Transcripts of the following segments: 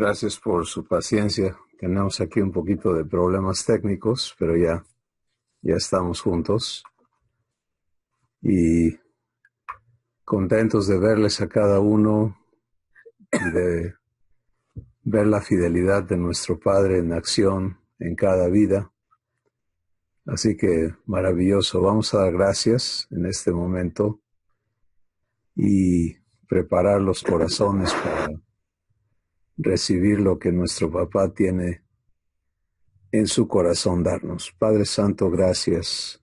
Gracias por su paciencia. Tenemos aquí un poquito de problemas técnicos, pero ya estamos juntos y contentos de verles a cada uno y de ver la fidelidad de nuestro Padre en acción en cada vida. Así que maravilloso. Vamos a dar gracias en este momento y preparar los corazones para recibir lo que nuestro Papá tiene en su corazón darnos. Padre Santo, gracias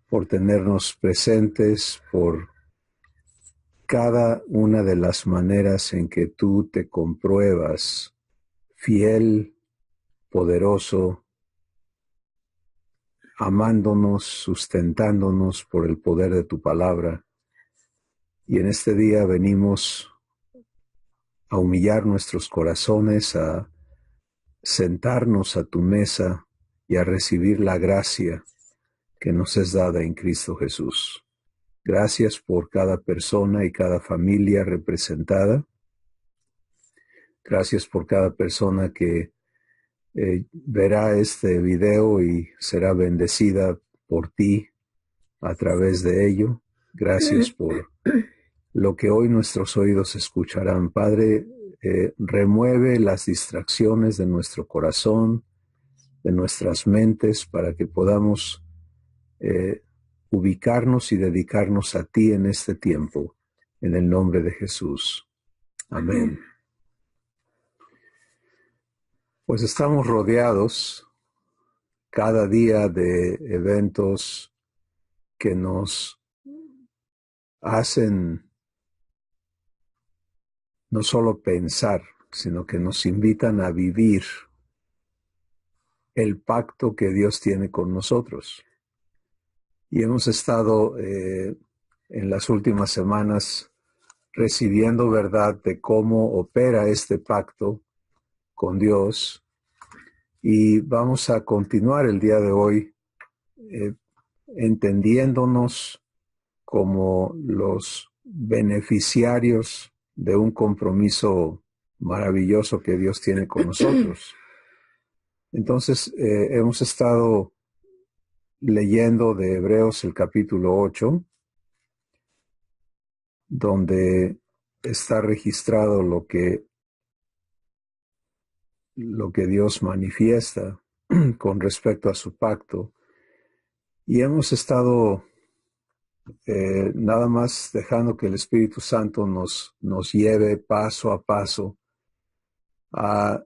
por tenernos presentes, por cada una de las maneras en que tú te compruebas fiel, poderoso, amándonos, sustentándonos por el poder de tu palabra. Y en este día venimos a humillar nuestros corazones, a sentarnos a tu mesa y a recibir la gracia que nos es dada en Cristo Jesús. Gracias por cada persona y cada familia representada. Gracias por cada persona que verá este video y será bendecida por ti a través de ello. Gracias por lo que hoy nuestros oídos escucharán. Padre, remueve las distracciones de nuestro corazón, de nuestras mentes, para que podamos ubicarnos y dedicarnos a ti en este tiempo, en el nombre de Jesús. Amén. Pues estamos rodeados cada día de eventos que nos hacen no solo pensar, sino que nos invitan a vivir el pacto que Dios tiene con nosotros. Y hemos estado en las últimas semanas recibiendo verdad de cómo opera este pacto con Dios, y vamos a continuar el día de hoy entendiéndonos como los beneficiarios de un compromiso maravilloso que Dios tiene con nosotros. Entonces, hemos estado leyendo de Hebreos el capítulo 8, donde está registrado lo que Dios manifiesta con respecto a su pacto. Y hemos estado nada más dejando que el Espíritu Santo nos lleve paso a paso a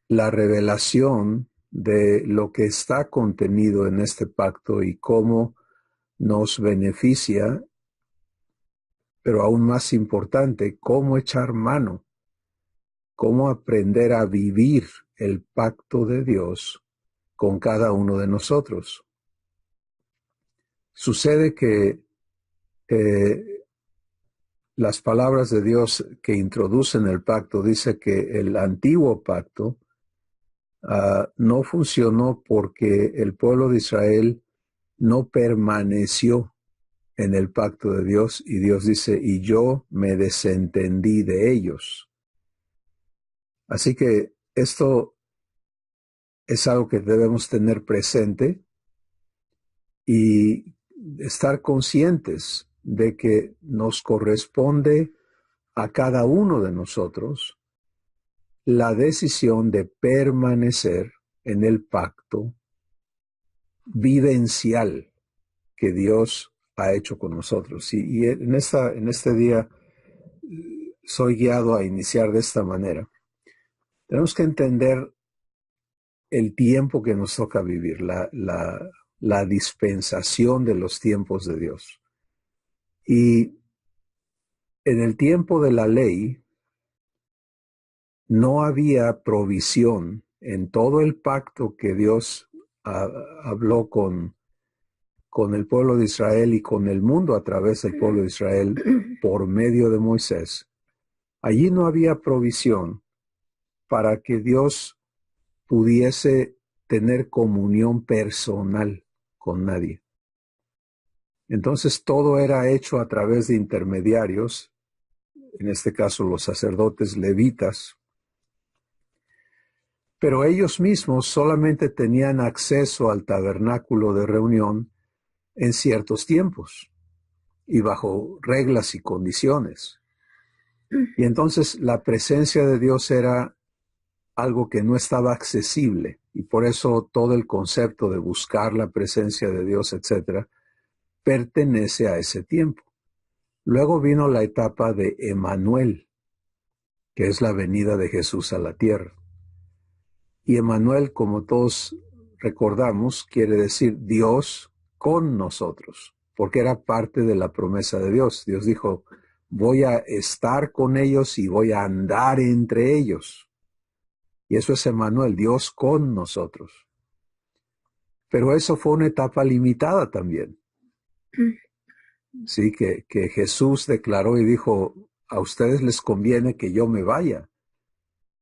la revelación de lo que está contenido en este pacto y cómo nos beneficia, pero aún más importante, cómo echar mano, cómo aprender a vivir el pacto de Dios con cada uno de nosotros. Sucede que las palabras de Dios que introducen el pacto dice que el antiguo pacto no funcionó porque el pueblo de Israel no permaneció en el pacto de Dios, y Dios dice, y yo me desentendí de ellos. Así que esto es algo que debemos tener presente y estar conscientes de que nos corresponde a cada uno de nosotros la decisión de permanecer en el pacto vivencial que Dios ha hecho con nosotros. Y en este día soy guiado a iniciar de esta manera. Tenemos que entender el tiempo que nos toca vivir, la dispensación de los tiempos de Dios. Y en el tiempo de la ley no había provisión en todo el pacto que Dios habló con el pueblo de Israel y con el mundo a través del pueblo de Israel por medio de Moisés. Allí no había provisión para que Dios pudiese tener comunión personal con nadie. Entonces todo era hecho a través de intermediarios, en este caso los sacerdotes levitas, pero ellos mismos solamente tenían acceso al tabernáculo de reunión en ciertos tiempos y bajo reglas y condiciones. Y entonces la presencia de Dios era algo que no estaba accesible, y por eso todo el concepto de buscar la presencia de Dios, etcétera, pertenece a ese tiempo. Luego vino la etapa de Emmanuel, que es la venida de Jesús a la tierra. Y Emmanuel, como todos recordamos, quiere decir Dios con nosotros, porque era parte de la promesa de Dios. Dios dijo, voy a estar con ellos y voy a andar entre ellos. Y eso es Emmanuel, Dios con nosotros. Pero eso fue una etapa limitada también. Sí, que Jesús declaró y dijo, a ustedes les conviene que yo me vaya,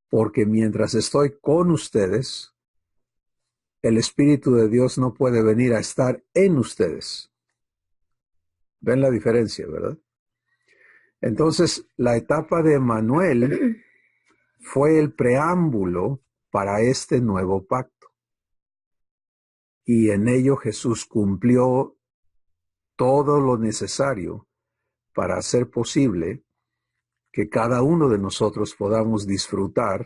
porque mientras estoy con ustedes, el Espíritu de Dios no puede venir a estar en ustedes. ¿Ven la diferencia, verdad? Entonces, la etapa de Emmanuel fue el preámbulo para este nuevo pacto. Y en ello Jesús cumplió todo lo necesario para hacer posible que cada uno de nosotros podamos disfrutar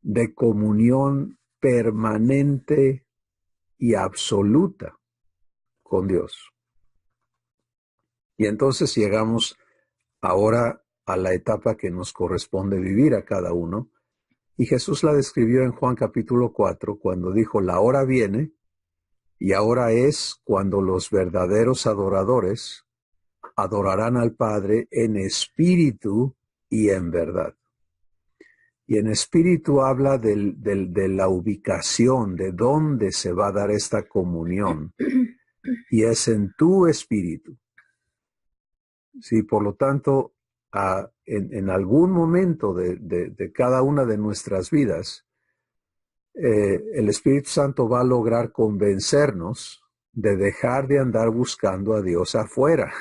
de comunión permanente y absoluta con Dios. Y entonces llegamos ahora a la etapa que nos corresponde vivir a cada uno, y Jesús la describió en Juan capítulo 4, cuando dijo, la hora viene, y ahora es cuando los verdaderos adoradores adorarán al Padre en espíritu y en verdad. Y en espíritu habla de la ubicación, de dónde se va a dar esta comunión, y es en tu espíritu. Sí, por lo tanto, en algún momento de cada una de nuestras vidas, el Espíritu Santo va a lograr convencernos de dejar de andar buscando a Dios afuera,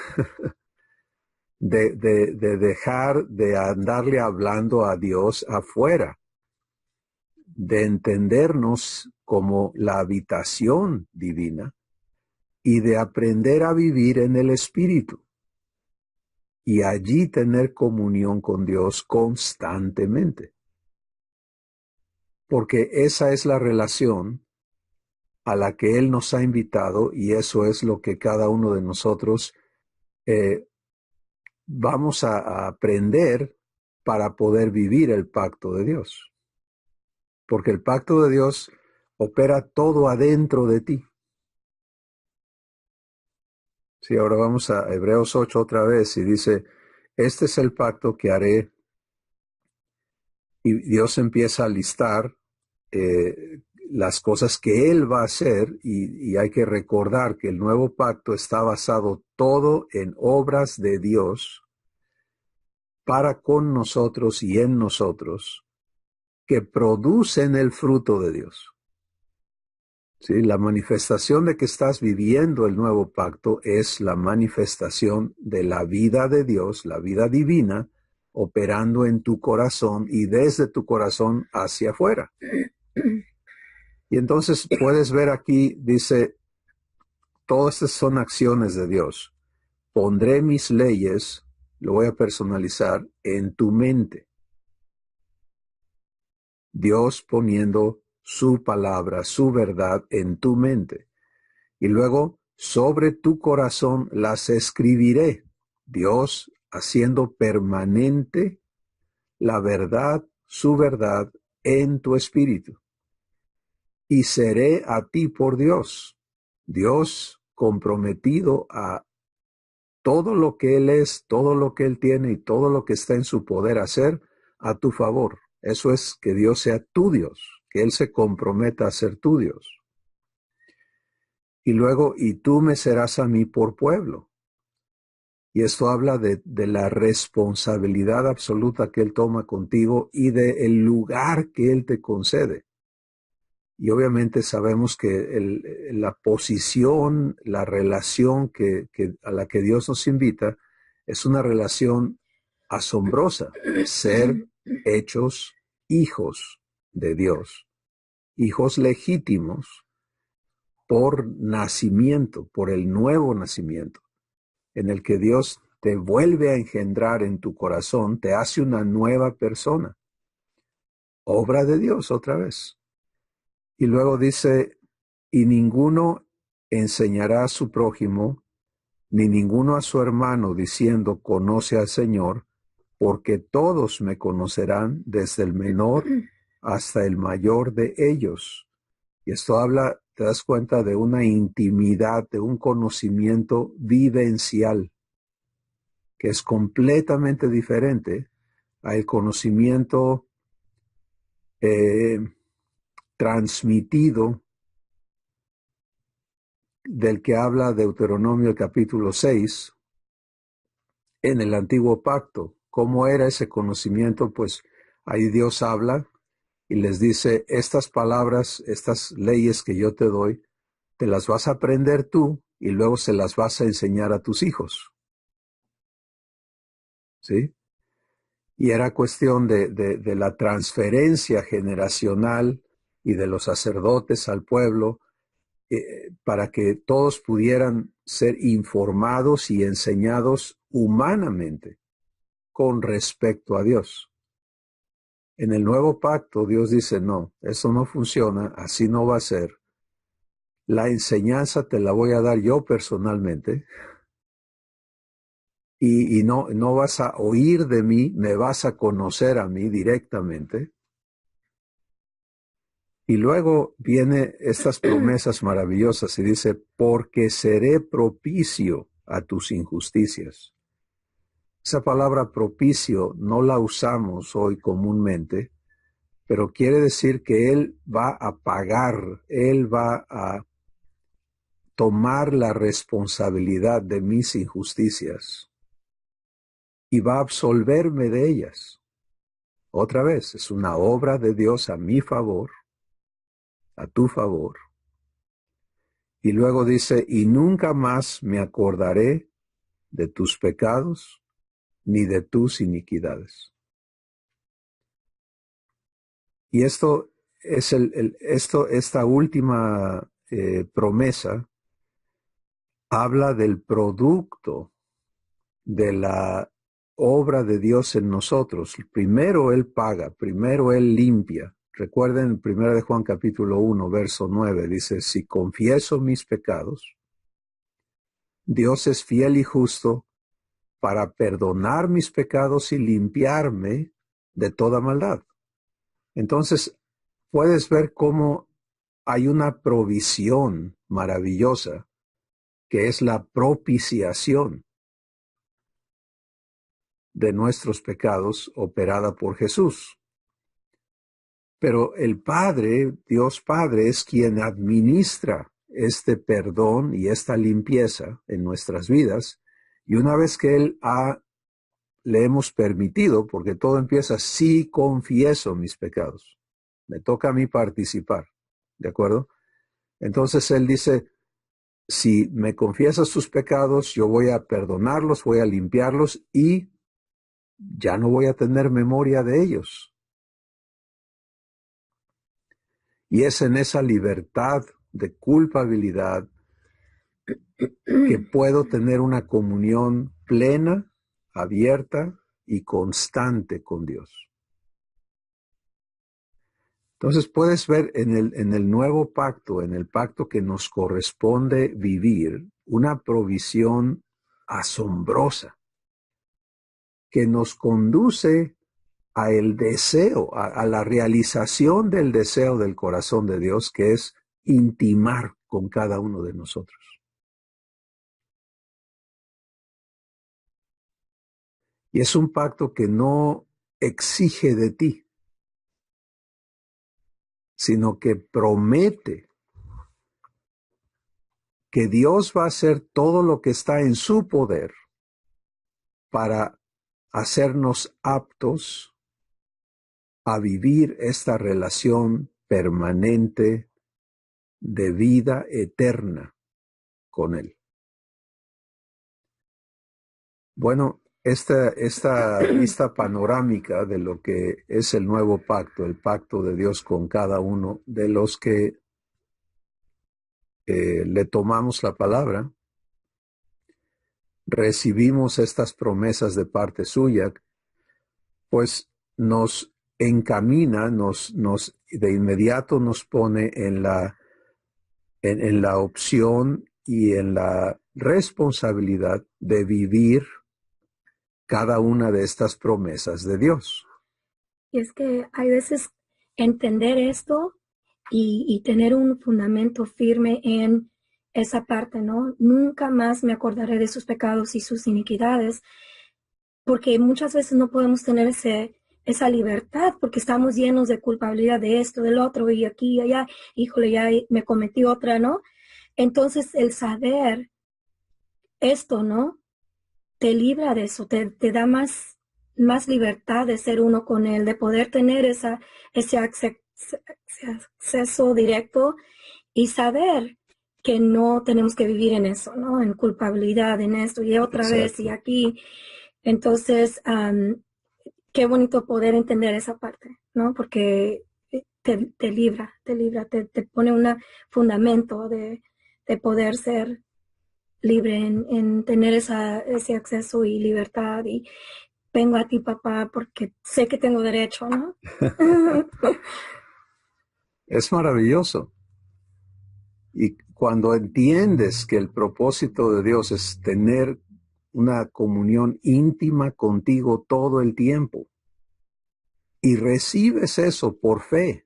de dejar de andarle hablando a Dios afuera, de entendernos como la habitación divina y de aprender a vivir en el Espíritu y allí tener comunión con Dios constantemente. Porque esa es la relación a la que Él nos ha invitado, y eso es lo que cada uno de nosotros vamos a aprender para poder vivir el pacto de Dios. Porque el pacto de Dios opera todo adentro de ti. Sí, ahora vamos a Hebreos 8 otra vez y dice, este es el pacto que haré. Y Dios empieza a listar las cosas que Él va a hacer, y hay que recordar que el nuevo pacto está basado todo en obras de Dios para con nosotros y en nosotros, que producen el fruto de Dios. ¿Sí? La manifestación de que estás viviendo el nuevo pacto es la manifestación de la vida de Dios, la vida divina, operando en tu corazón y desde tu corazón hacia afuera. Y entonces puedes ver aquí, dice, todas estas son acciones de Dios. Pondré mis leyes, lo voy a personalizar, en tu mente. Dios poniendo su palabra, su verdad en tu mente. Y luego, sobre tu corazón las escribiré. Dios haciendo permanente la verdad, su verdad, en tu espíritu. Y seré a ti por Dios. Dios comprometido a todo lo que Él es, todo lo que Él tiene y todo lo que está en su poder hacer a tu favor. Eso es que Dios sea tu Dios, que Él se comprometa a ser tu Dios. Y luego, y tú me serás a mí por pueblo. Y esto habla de la responsabilidad absoluta que Él toma contigo y del lugar que Él te concede. Y obviamente sabemos que la posición, la relación a la que Dios nos invita, es una relación asombrosa, ser hechos hijos de Dios, hijos legítimos por nacimiento, por el nuevo nacimiento, en el que Dios te vuelve a engendrar en tu corazón, te hace una nueva persona. Obra de Dios otra vez. Y luego dice, y ninguno enseñará a su prójimo, ni ninguno a su hermano, diciendo, conoce al Señor, porque todos me conocerán, desde el menor hasta el mayor de ellos. Y esto habla, te das cuenta, de una intimidad, de un conocimiento vivencial, que es completamente diferente al conocimiento transmitido del que habla Deuteronomio capítulo 6 en el antiguo pacto. ¿Cómo era ese conocimiento? Pues ahí Dios habla y les dice, estas palabras, estas leyes que yo te doy, te las vas a aprender tú y luego se las vas a enseñar a tus hijos. ¿Sí? Y era cuestión de la transferencia generacional y de los sacerdotes al pueblo, para que todos pudieran ser informados y enseñados humanamente con respecto a Dios. En el nuevo pacto Dios dice, no, eso no funciona, así no va a ser. La enseñanza te la voy a dar yo personalmente y no vas a oír de mí, me vas a conocer a mí directamente. Y luego viene estas promesas maravillosas y dice, porque seré propicio a tus injusticias. Esa palabra propicio no la usamos hoy comúnmente, pero quiere decir que Él va a pagar, Él va a tomar la responsabilidad de mis injusticias y va a absolverme de ellas. Otra vez, es una obra de Dios a mi favor, a tu favor. Y luego dice, y nunca más me acordaré de tus pecados ni de tus iniquidades. Y esto es esta última promesa habla del producto de la obra de Dios en nosotros. Primero Él paga, primero Él limpia. Recuerden, 1 de Juan capítulo 1, verso 9, dice, si confieso mis pecados, Dios es fiel y justo para perdonar mis pecados y limpiarme de toda maldad. Entonces, puedes ver cómo hay una provisión maravillosa que es la propiciación de nuestros pecados operada por Jesús. Pero el Padre, Dios Padre, es quien administra este perdón y esta limpieza en nuestras vidas. Y una vez que Él le hemos permitido, porque todo empieza, si confieso mis pecados. Me toca a mí participar, ¿de acuerdo? Entonces Él dice, si me confiesas tus pecados, yo voy a perdonarlos, voy a limpiarlos y ya no voy a tener memoria de ellos. Y es en esa libertad de culpabilidad que puedo tener una comunión plena, abierta y constante con Dios. Entonces puedes ver en el nuevo pacto, en el pacto que nos corresponde vivir, una provisión asombrosa que nos conduce a el deseo, a la realización del deseo del corazón de Dios, que es intimar con cada uno de nosotros. Y es un pacto que no exige de ti, sino que promete que Dios va a hacer todo lo que está en su poder para hacernos aptos a vivir esta relación permanente de vida eterna con Él. Bueno, esta vista panorámica de lo que es el nuevo pacto, el pacto de Dios con cada uno de los que le tomamos la palabra, recibimos estas promesas de parte suya, pues nos encamina, de inmediato nos pone en la opción y en la responsabilidad de vivir cada una de estas promesas de Dios. Y es que hay veces entender esto y tener un fundamento firme en esa parte, ¿no? Nunca más me acordaré de sus pecados y sus iniquidades, porque muchas veces no podemos tener esa libertad porque estamos llenos de culpabilidad de esto, del otro, y aquí y allá, híjole, ya me cometí otra, ¿no? Entonces el saber esto, ¿no? Te libra de eso, te da más libertad de ser uno con él, de poder tener ese acceso directo y saber que no tenemos que vivir en eso, ¿no? En culpabilidad, en esto y otra Exacto. vez y aquí. Entonces, qué bonito poder entender esa parte, ¿no? Porque te libra, te pone un fundamento de poder ser libre en tener ese acceso y libertad. Y vengo a ti, papá, porque sé que tengo derecho, ¿no? Es maravilloso. Y cuando entiendes que el propósito de Dios es tener una comunión íntima contigo todo el tiempo y recibes eso por fe,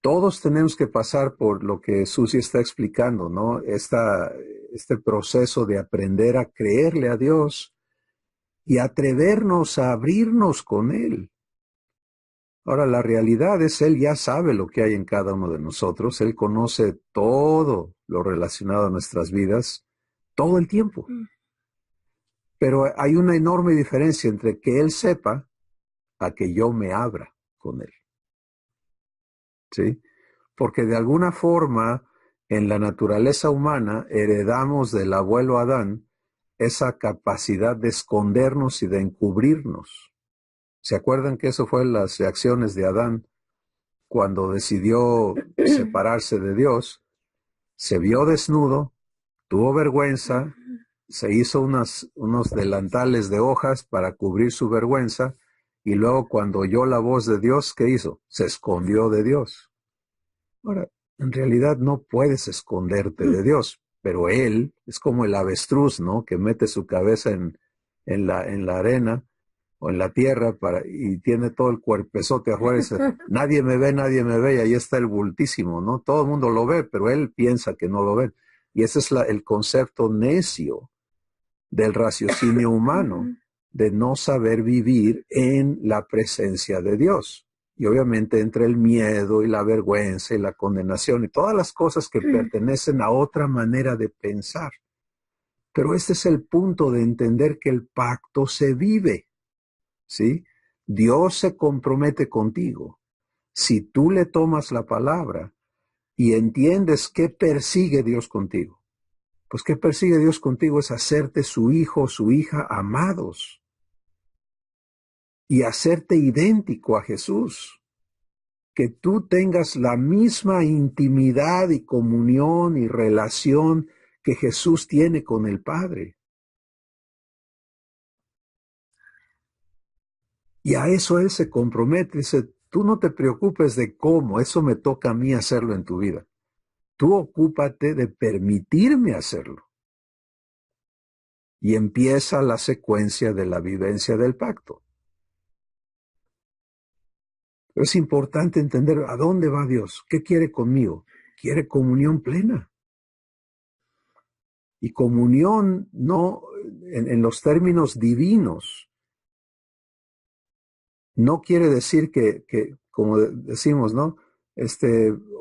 todos tenemos que pasar por lo que Susi está explicando, ¿no? Este proceso de aprender a creerle a Dios y atrevernos a abrirnos con Él. Ahora, la realidad es, Él ya sabe lo que hay en cada uno de nosotros. Él conoce todo lo relacionado a nuestras vidas todo el tiempo. Pero hay una enorme diferencia entre que Él sepa a que yo me abra con Él. ¿Sí? Porque de alguna forma, en la naturaleza humana, heredamos del abuelo Adán esa capacidad de escondernos y de encubrirnos. ¿Se acuerdan que eso fue las reacciones de Adán cuando decidió separarse de Dios? Se vio desnudo, tuvo vergüenza, se hizo unos delantales de hojas para cubrir su vergüenza, y luego cuando oyó la voz de Dios, ¿qué hizo? Se escondió de Dios. Ahora, en realidad no puedes esconderte de Dios, pero Él es como el avestruz, ¿no? Que mete su cabeza en la arena o en la tierra y tiene todo el cuerpezote afuera y dice, nadie me ve, y ahí está el bultísimo, ¿no? Todo el mundo lo ve, pero él piensa que no lo ve. Y ese es el concepto necio del raciocinio humano, de no saber vivir en la presencia de Dios. Y obviamente entre el miedo y la vergüenza y la condenación y todas las cosas que pertenecen a otra manera de pensar. Pero este es el punto de entender que el pacto se vive. ¿Sí? Dios se compromete contigo. Si tú le tomas la palabra y entiendes qué persigue Dios contigo, pues qué persigue Dios contigo es hacerte su hijo o su hija amados y hacerte idéntico a Jesús. Que tú tengas la misma intimidad y comunión y relación que Jesús tiene con el Padre. Y a eso Él se compromete. Dice, tú no te preocupes de cómo, eso me toca a mí hacerlo en tu vida. Tú ocúpate de permitirme hacerlo. Y empieza la secuencia de la vivencia del pacto. Pero es importante entender a dónde va Dios, qué quiere conmigo. Quiere comunión plena. Y comunión no en los términos divinos. No quiere decir que como decimos, ¿no?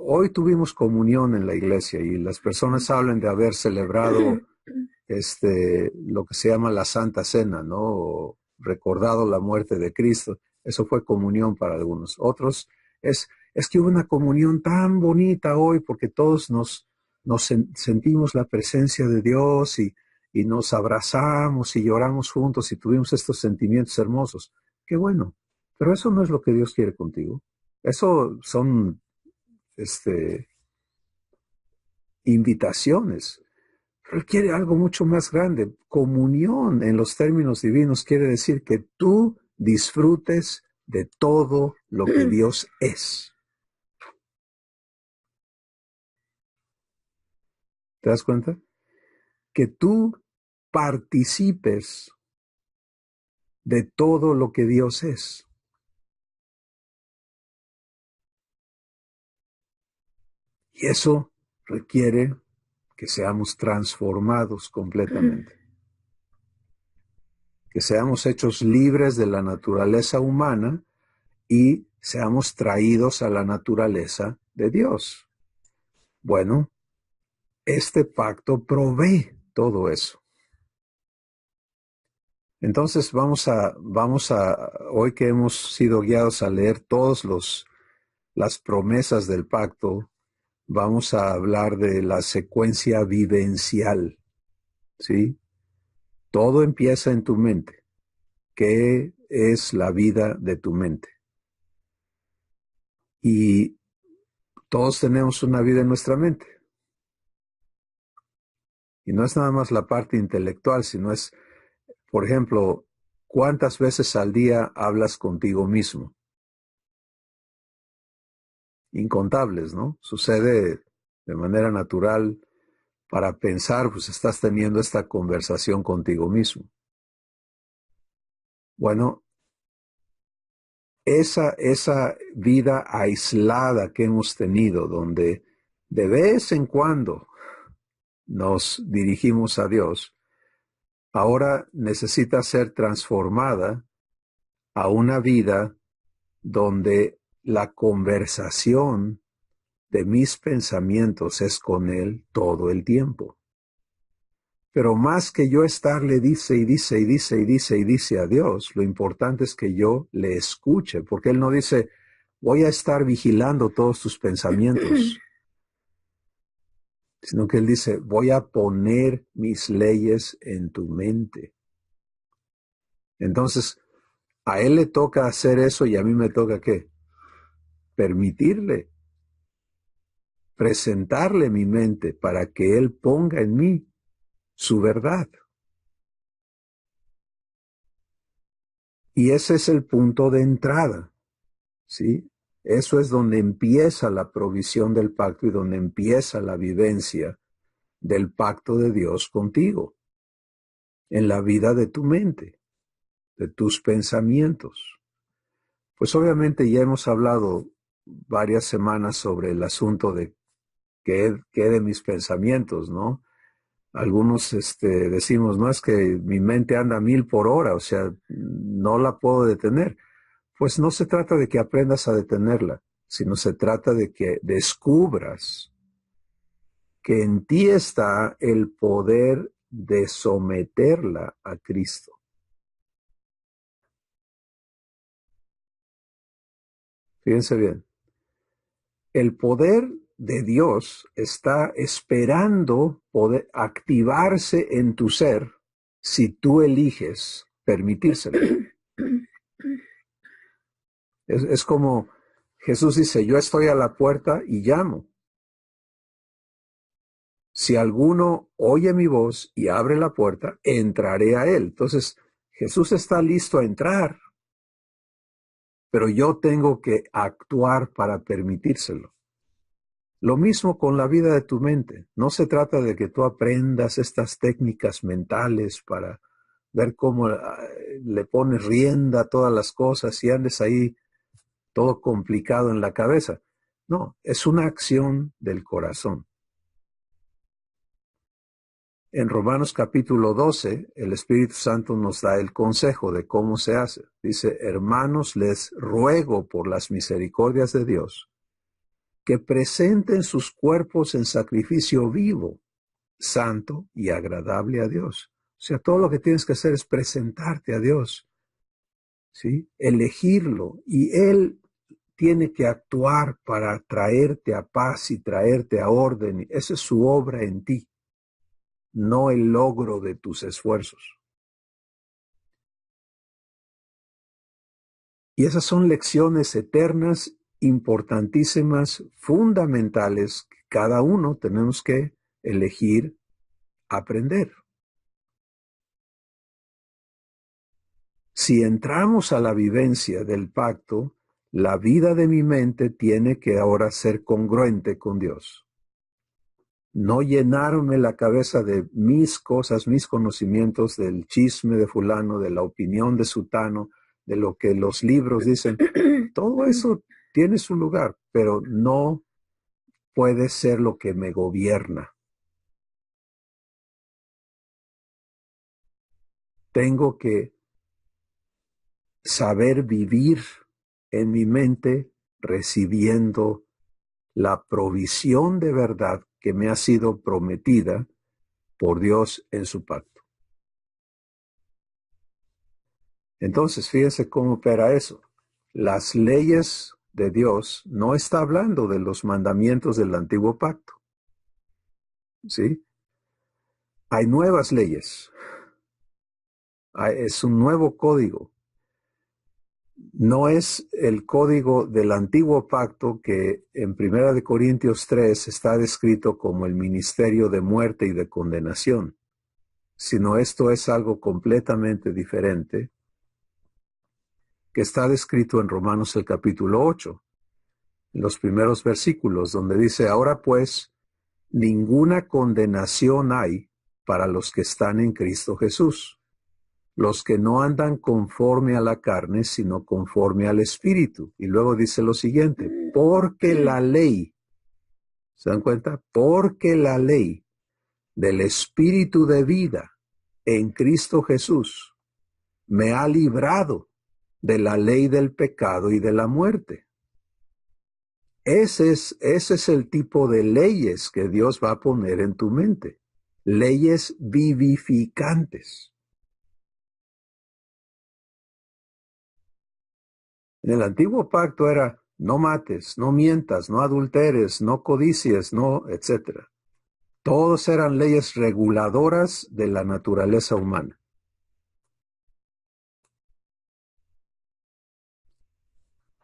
Hoy tuvimos comunión en la iglesia y las personas hablan de haber celebrado lo que se llama la Santa Cena, ¿no? O recordado la muerte de Cristo. Eso fue comunión para algunos. Otros es que hubo una comunión tan bonita hoy porque todos nos sentimos la presencia de Dios y y nos abrazamos y lloramos juntos y tuvimos estos sentimientos hermosos. Qué bueno, pero eso no es lo que Dios quiere contigo. Eso son invitaciones. Pero Él quiere algo mucho más grande. Comunión en los términos divinos quiere decir que tú disfrutes de todo lo que Dios es. ¿Te das cuenta? Que tú participes de todo lo que Dios es. Y eso requiere que seamos transformados completamente. Que seamos hechos libres de la naturaleza humana y seamos traídos a la naturaleza de Dios. Bueno, este pacto provee todo eso. Entonces vamos a, hoy que hemos sido guiados a leer las promesas del pacto, vamos a hablar de la secuencia vivencial, ¿sí? Todo empieza en tu mente. ¿Qué es la vida de tu mente? Y todos tenemos una vida en nuestra mente. Y no es nada más la parte intelectual, sino es, por ejemplo, ¿cuántas veces al día hablas contigo mismo? Incontables, ¿no? Sucede de manera natural. Para pensar, pues estás teniendo esta conversación contigo mismo. Bueno, esa vida aislada que hemos tenido, donde de vez en cuando nos dirigimos a Dios, ahora necesita ser transformada a una vida donde la conversación de mis pensamientos es con Él todo el tiempo. Pero más que yo estarle dice y dice y dice y dice y dice a Dios, lo importante es que yo le escuche, porque Él no dice, voy a estar vigilando todos tus pensamientos, sino que Él dice, voy a poner mis leyes en tu mente. Entonces, a Él le toca hacer eso y a mí me toca ¿qué? Permitirle, presentarle mi mente para que Él ponga en mí su verdad. Y ese es el punto de entrada, ¿sí? Eso es donde empieza la provisión del pacto y donde empieza la vivencia del pacto de Dios contigo, en la vida de tu mente, de tus pensamientos. Pues obviamente ya hemos hablado varias semanas sobre el asunto de qué de mis pensamientos, ¿no? Algunos decimos, no, es que mi mente anda a 1000 por hora, o sea, no la puedo detener. Pues no se trata de que aprendas a detenerla, sino se trata de que descubras que en ti está el poder de someterla a Cristo. Fíjense bien, el poder de Dios está esperando poder activarse en tu ser si tú eliges permitírselo. Es como Jesús dice, yo estoy a la puerta y llamo. Si alguno oye mi voz y abre la puerta, entraré a él. Entonces, Jesús está listo a entrar, pero yo tengo que actuar para permitírselo. Lo mismo con la vida de tu mente. No se trata de que tú aprendas estas técnicas mentales para ver cómo le pones rienda a todas las cosas y andes ahí todo complicado en la cabeza. No, es una acción del corazón. En Romanos capítulo 12, el Espíritu Santo nos da el consejo de cómo se hace. Dice, hermanos, les ruego por las misericordias de Dios que presenten sus cuerpos en sacrificio vivo, santo y agradable a Dios. O sea, todo lo que tienes que hacer es presentarte a Dios, ¿sí? Elegirlo, y Él tiene que actuar para traerte a paz y traerte a orden. Esa es su obra en ti. no el logro de tus esfuerzos. Y esas son lecciones eternas, importantísimas, fundamentales, que cada uno tenemos que elegir aprender. Si entramos a la vivencia del pacto, la vida de mi mente tiene que ahora ser congruente con Dios. No llenarme la cabeza de mis cosas, mis conocimientos, del chisme de fulano, de la opinión de sutano, de lo que los libros dicen. Todo eso tiene su lugar, pero no puede ser lo que me gobierna. Tengo que saber vivir en mi mente recibiendo la provisión de verdad que me ha sido prometida por Dios en su pacto. Entonces, fíjense cómo opera eso. Las leyes de Dios no está hablando de los mandamientos del antiguo pacto. ¿Sí? Hay nuevas leyes. Es un nuevo código. No es el código del antiguo pacto que en 1 Corintios 3 está descrito como el ministerio de muerte y de condenación, sino esto es algo completamente diferente que está descrito en Romanos el capítulo 8, en los primeros versículos, donde dice, ahora pues, ninguna condenación hay para los que están en Cristo Jesús, los que no andan conforme a la carne, sino conforme al Espíritu. Y luego dice lo siguiente, porque la ley, ¿se dan cuenta? Porque la ley del Espíritu de vida en Cristo Jesús me ha librado de la ley del pecado y de la muerte. Ese es el tipo de leyes que Dios va a poner en tu mente. Leyes vivificantes. En el antiguo pacto era no mates, no mientas, no adulteres, no codicies, no, etc. Todos eran leyes reguladoras de la naturaleza humana.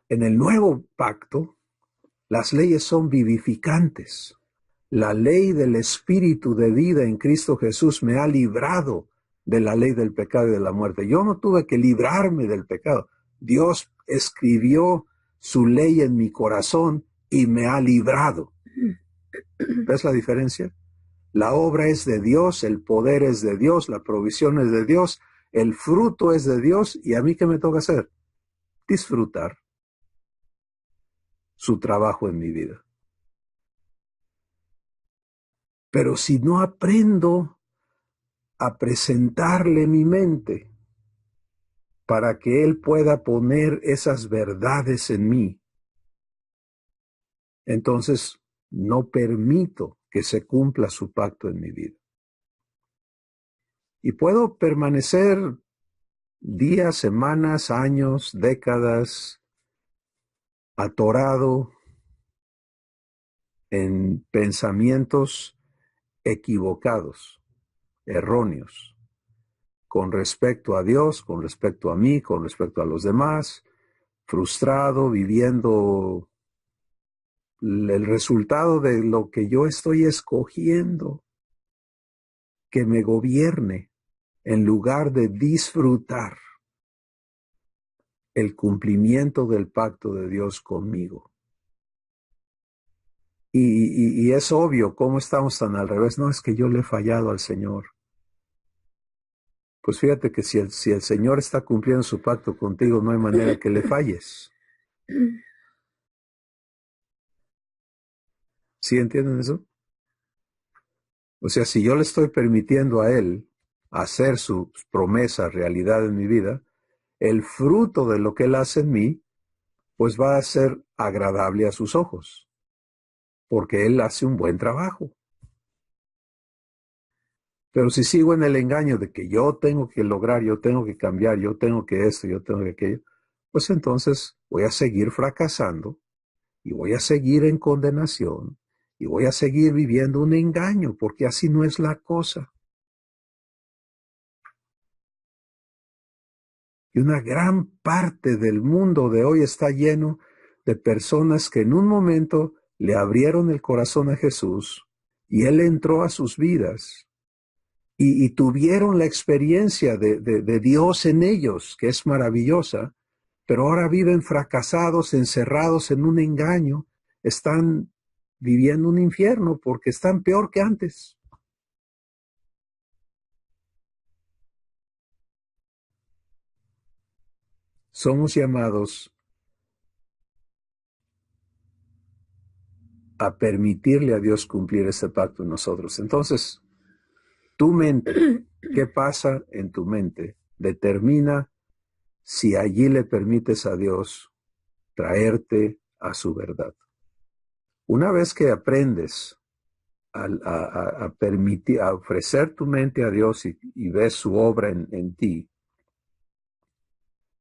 En el nuevo pacto, las leyes son vivificantes. La ley del Espíritu de vida en Cristo Jesús me ha librado de la ley del pecado y de la muerte. Yo no tuve que librarme del pecado. Dios escribió su ley en mi corazón y me ha librado. ¿Ves la diferencia? La obra es de Dios, el poder es de Dios, la provisión es de Dios, el fruto es de Dios, y a mí ¿qué me toca hacer? Disfrutar su trabajo en mi vida. Pero si no aprendo a presentarle mi mente para que Él pueda poner esas verdades en mí, entonces no permito que se cumpla su pacto en mi vida. Y puedo permanecer días, semanas, años, décadas, atorado en pensamientos equivocados, erróneos, con respecto a Dios, con respecto a mí, con respecto a los demás, frustrado, viviendo el resultado de lo que yo estoy escogiendo que me gobierne en lugar de disfrutar el cumplimiento del pacto de Dios conmigo. Y es obvio cómo estamos tan al revés. No, es que yo le he fallado al Señor. Pues fíjate que si el Señor está cumpliendo su pacto contigo, no hay manera que le falles. ¿Sí entienden eso? O sea, si yo le estoy permitiendo a Él hacer su promesa realidad en mi vida, el fruto de lo que Él hace en mí, pues va a ser agradable a sus ojos, porque Él hace un buen trabajo. Pero si sigo en el engaño de que yo tengo que lograr, yo tengo que cambiar, yo tengo que esto, yo tengo que aquello, pues entonces voy a seguir fracasando y voy a seguir en condenación y voy a seguir viviendo un engaño, porque así no es la cosa. Y una gran parte del mundo de hoy está lleno de personas que en un momento le abrieron el corazón a Jesús y Él entró a sus vidas y tuvieron la experiencia de Dios en ellos, que es maravillosa, pero ahora viven fracasados, encerrados en un engaño, están viviendo un infierno porque están peor que antes. Somos llamados a permitirle a Dios cumplir ese pacto en nosotros. Entonces, tu mente, ¿qué pasa en tu mente? Determina si allí le permites a Dios traerte a su verdad. Una vez que aprendes a permitir, a ofrecer tu mente a Dios y ves su obra en ti,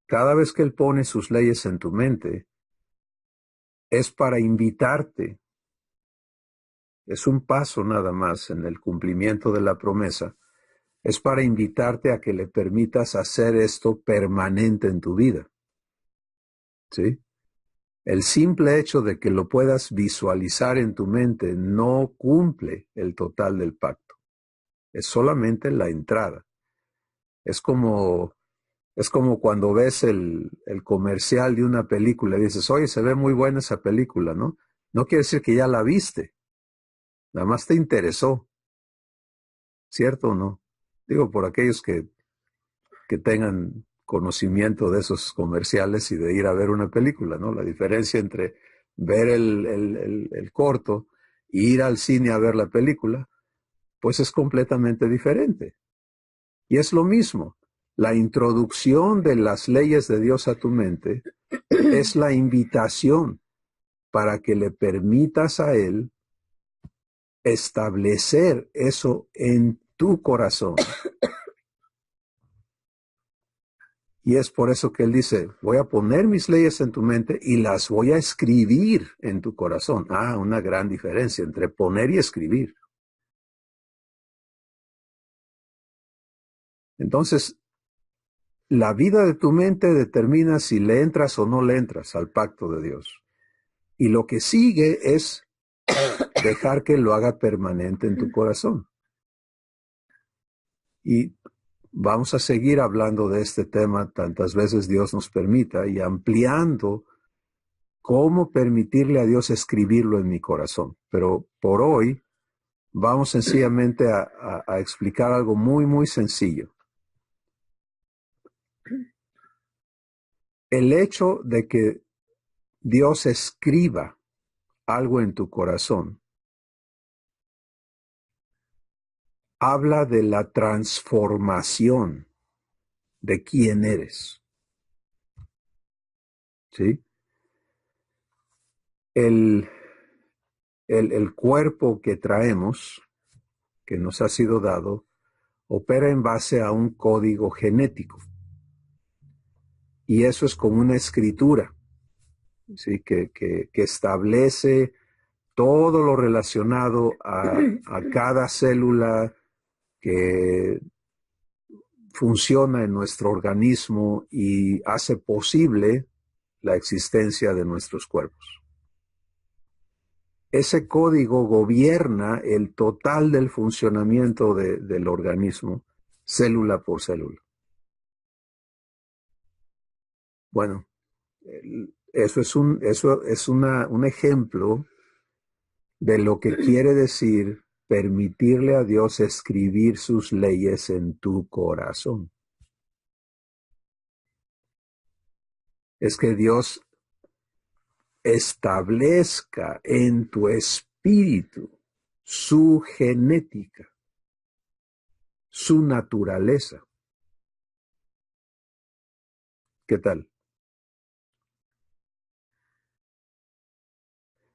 cada vez que Él pone sus leyes en tu mente, es para invitarte. Es un paso nada más en el cumplimiento de la promesa. Es para invitarte a que le permitas hacer esto permanente en tu vida. ¿Sí? El simple hecho de que lo puedas visualizar en tu mente no cumple el total del pacto. Es solamente la entrada. Es como cuando ves el comercial de una película y dices, oye, se ve muy buena esa película, ¿no? No quiere decir que ya la viste. Nada más te interesó. ¿Cierto o no? Digo, por aquellos que tengan conocimiento de esos comerciales y de ir a ver una película, ¿no? La diferencia entre ver el corto e ir al cine a ver la película, pues es completamente diferente. Y es lo mismo. La introducción de las leyes de Dios a tu mente es la invitación para que le permitas a Él establecer eso en tu corazón. Y es por eso que Él dice, voy a poner mis leyes en tu mente y las voy a escribir en tu corazón. Ah, una gran diferencia entre poner y escribir. Entonces, la vida de tu mente determina si le entras o no le entras al pacto de Dios. Y lo que sigue es dejar que lo haga permanente en tu corazón. Y vamos a seguir hablando de este tema tantas veces Dios nos permita y ampliando cómo permitirle a Dios escribirlo en mi corazón. Pero por hoy vamos sencillamente a explicar algo muy, muy sencillo. El hecho de que Dios escriba algo en tu corazón habla de la transformación de quién eres. ¿Sí? El cuerpo que traemos, que nos ha sido dado, opera en base a un código genético. Y eso es como una escritura, ¿sí? que establece todo lo relacionado a cada célula que funciona en nuestro organismo y hace posible la existencia de nuestros cuerpos. Ese código gobierna el total del funcionamiento del organismo, célula por célula. Bueno, eso es un ejemplo de lo que quiere decir permitirle a Dios escribir sus leyes en tu corazón. Es que Dios establezca en tu espíritu su genética, su naturaleza. ¿Qué tal?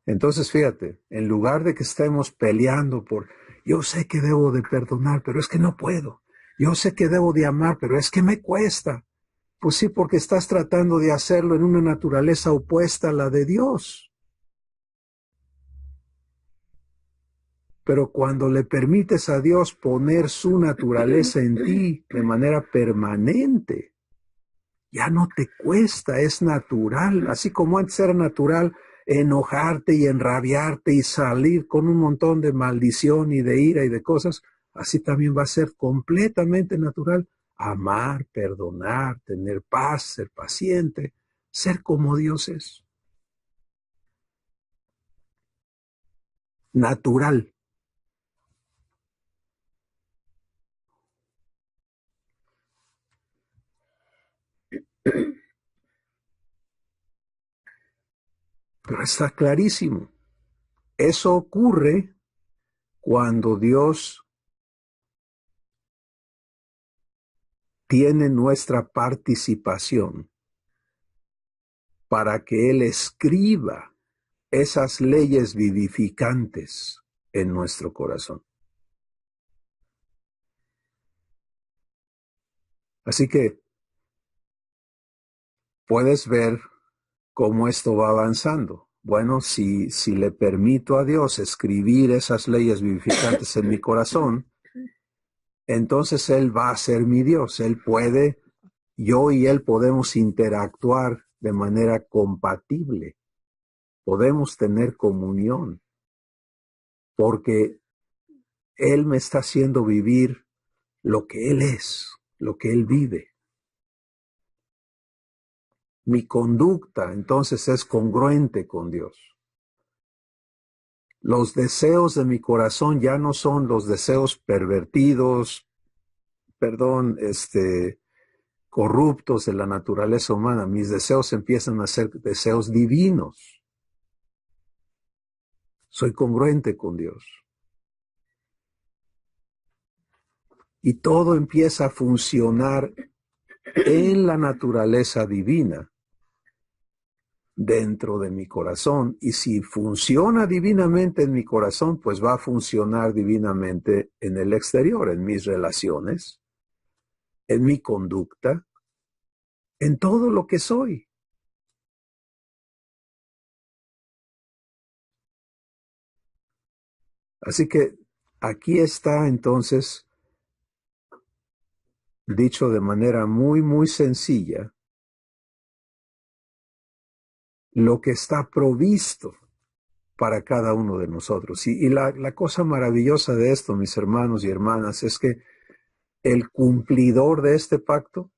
Entonces, fíjate, en lugar de que estemos peleando por, yo sé que debo de perdonar, pero es que no puedo. Yo sé que debo de amar, pero es que me cuesta. Pues sí, porque estás tratando de hacerlo en una naturaleza opuesta a la de Dios. Pero cuando le permites a Dios poner su naturaleza en ti de manera permanente, Ya no te cuesta, es natural, así como antes era natural enojarte y enrabiarte y salir con un montón de maldición y de ira y de cosas, así también va a ser completamente natural amar, perdonar, tener paz, ser paciente, ser como Dios es. Natural. Pero está clarísimo. Eso ocurre cuando Dios tiene nuestra participación para que Él escriba esas leyes vivificantes en nuestro corazón. Así que puedes ver cómo esto va avanzando. Bueno, si le permito a Dios escribir esas leyes vivificantes en mi corazón, entonces Él va a ser mi Dios. Él puede, yo y Él podemos interactuar de manera compatible. Podemos tener comunión, porque Él me está haciendo vivir lo que Él es, lo que Él vive. Mi conducta entonces es congruente con Dios. Los deseos de mi corazón ya no son los deseos pervertidos, corruptos de la naturaleza humana. Mis deseos empiezan a ser deseos divinos. Soy congruente con Dios. Y todo empieza a funcionar en la naturaleza divina dentro de mi corazón. Y si funciona divinamente en mi corazón, pues va a funcionar divinamente en el exterior, en mis relaciones, en mi conducta, en todo lo que soy. Así que aquí está entonces, dicho de manera muy, muy sencilla, lo que está provisto para cada uno de nosotros. Y la cosa maravillosa de esto, mis hermanos y hermanas, es que el cumplidor de este pacto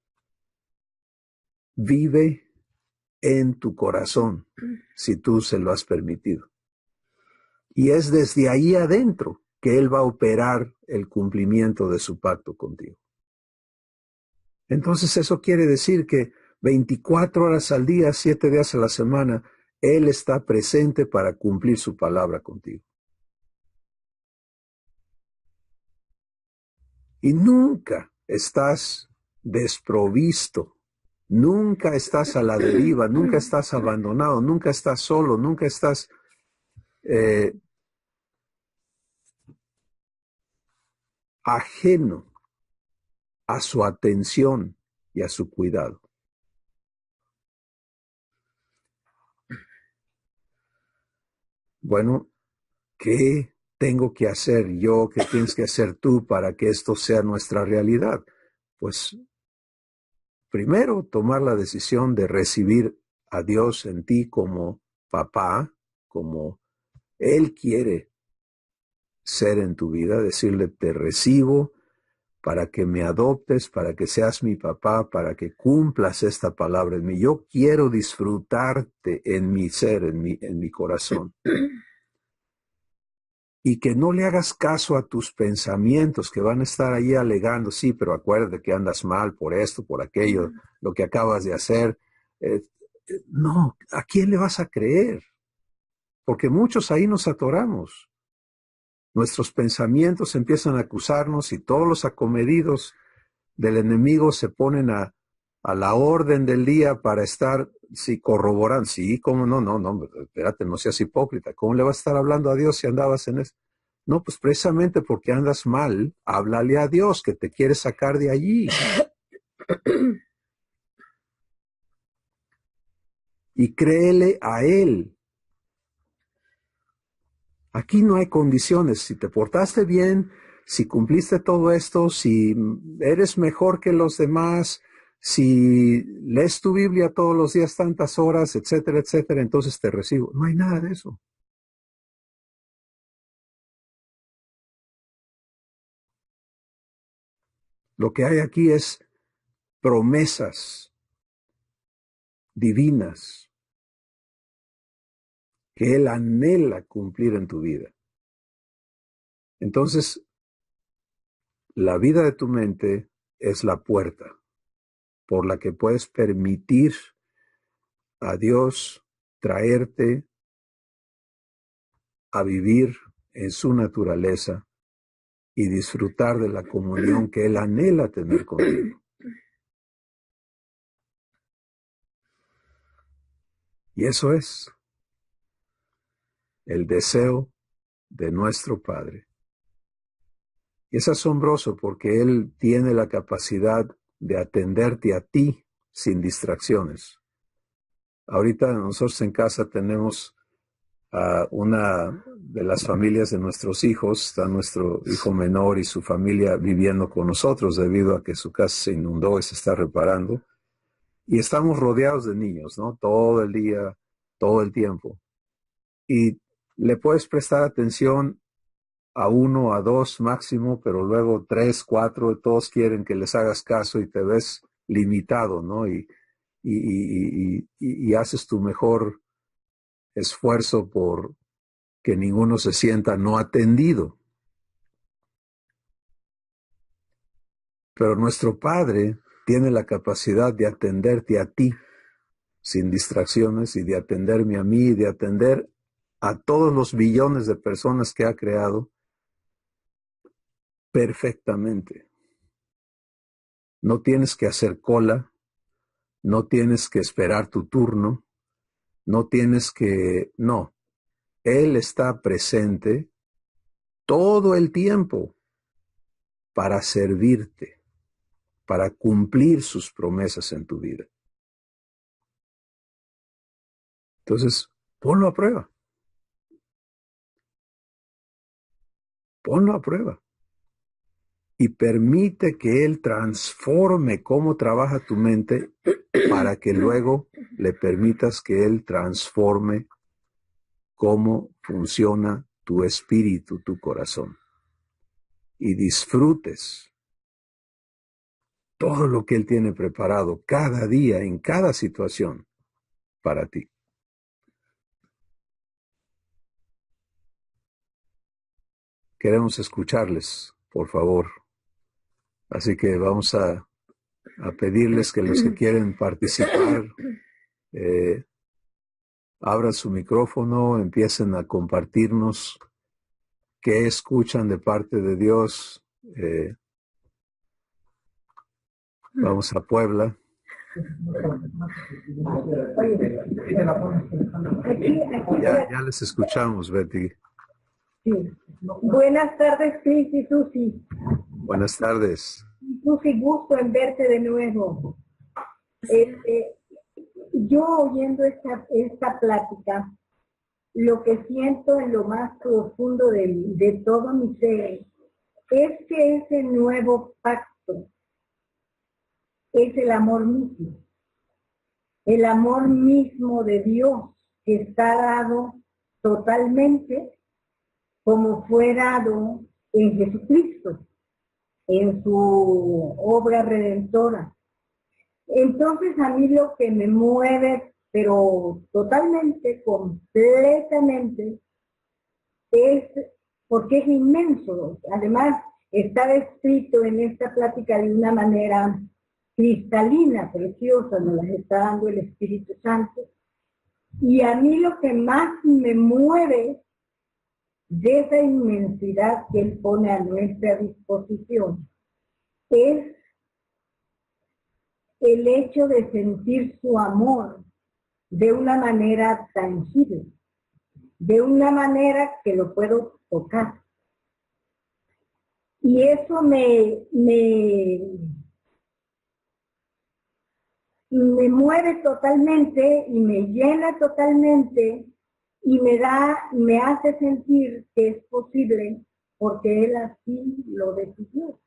vive en tu corazón, si tú se lo has permitido. Y es desde ahí adentro que Él va a operar el cumplimiento de su pacto contigo. Entonces eso quiere decir que 24 horas al día, 7 días a la semana, Él está presente para cumplir su palabra contigo. Y nunca estás desprovisto, nunca estás a la deriva, nunca estás abandonado, nunca estás solo, nunca estás ajeno a su atención y a su cuidado. Bueno, ¿qué tengo que hacer yo? ¿Qué tienes que hacer tú para que esto sea nuestra realidad? Pues primero tomar la decisión de recibir a Dios en ti como papá, como Él quiere ser en tu vida, decirle te recibo para que me adoptes, para que seas mi papá, para que cumplas esta palabra en mí. Yo quiero disfrutarte en mi ser, en mi corazón. Y que no le hagas caso a tus pensamientos que van a estar ahí alegando, sí, pero acuérdate que andas mal por esto, por aquello, lo que acabas de hacer. No, ¿a quién le vas a creer? Porque muchos ahí nos atoramos. Nuestros pensamientos empiezan a acusarnos y todos los acomedidos del enemigo se ponen a la orden del día para estar, si corroboran, sí, cómo no, espérate, no seas hipócrita, ¿cómo le vas a estar hablando a Dios si andabas en eso? No, pues precisamente porque andas mal, háblale a Dios que te quiere sacar de allí. Y créele a Él. Aquí no hay condiciones. Si te portaste bien, si cumpliste todo esto, si eres mejor que los demás, Si lees tu Biblia todos los días tantas horas, etcétera, etcétera, entonces te recibo. No hay nada de eso. Lo que hay aquí es promesas divinas que Él anhela cumplir en tu vida. Entonces, la vida de tu mente es la puerta por la que puedes permitir a Dios traerte a vivir en su naturaleza y disfrutar de la comunión que Él anhela tener contigo. Y eso es el deseo de nuestro Padre. Y es asombroso porque Él tiene la capacidad de atenderte a ti sin distracciones. Ahorita nosotros en casa tenemos a una de las familias de nuestros hijos, está nuestro hijo menor y su familia viviendo con nosotros debido a que su casa se inundó y se está reparando. Y estamos rodeados de niños, ¿no? Todo el día, todo el tiempo. Y le puedes prestar atención a uno, a dos máximo, pero luego 3, 4, todos quieren que les hagas caso y te ves limitado, ¿no? Y haces tu mejor esfuerzo por que ninguno se sienta no atendido. Pero nuestro Padre tiene la capacidad de atenderte a ti sin distracciones y de atenderme a mí y de atender a todos los billones de personas que ha creado perfectamente. No tienes que hacer cola, no tienes que esperar tu turno, no tienes que... No, Él está presente todo el tiempo para servirte, para cumplir sus promesas en tu vida. Entonces, ponlo a prueba. Ponlo a prueba. Y permite que Él transforme cómo trabaja tu mente para que luego le permitas que Él transforme cómo funciona tu espíritu, tu corazón. Y disfrutes todo lo que Él tiene preparado cada día, en cada situación, para ti. Queremos escucharles, por favor. Así que vamos a pedirles que los que quieren participar abran su micrófono, empiecen a compartirnos qué escuchan de parte de Dios. Vamos a Puebla. Ya les escuchamos, Betty. Sí. Buenas tardes, Cris y Susi. Buenas tardes. Susi, gusto en verte de nuevo. Yo oyendo esta plática, lo que siento en lo más profundo de todo mi ser es que ese nuevo pacto es el amor mismo de Dios que está dado totalmente como fue dado en Jesucristo, en su obra redentora. Entonces a mí lo que me mueve, pero totalmente, completamente, es porque es inmenso. Además, está descrito en esta plática de una manera cristalina, preciosa, nos las está dando el Espíritu Santo. Y a mí lo que más me mueve de esa inmensidad que Él pone a nuestra disposición es el hecho de sentir su amor de una manera tangible, de una manera que lo puedo tocar. Y eso me mueve totalmente y me llena totalmente y me hace sentir que es posible porque Él así lo decidió,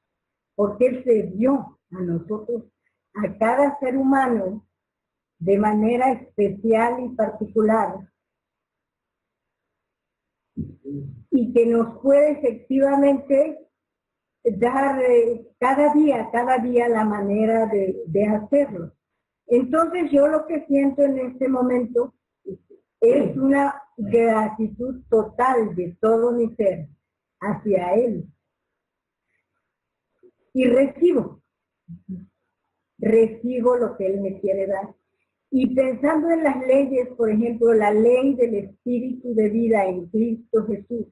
porque Él se dio a nosotros a cada ser humano de manera especial y particular y que nos puede efectivamente dar cada día la manera de hacerlo. Entonces yo lo que siento en este momento es una gratitud total de todo mi ser hacia Él. Y recibo lo que Él me quiere dar. Y pensando en las leyes, por ejemplo, la ley del espíritu de vida en Cristo Jesús,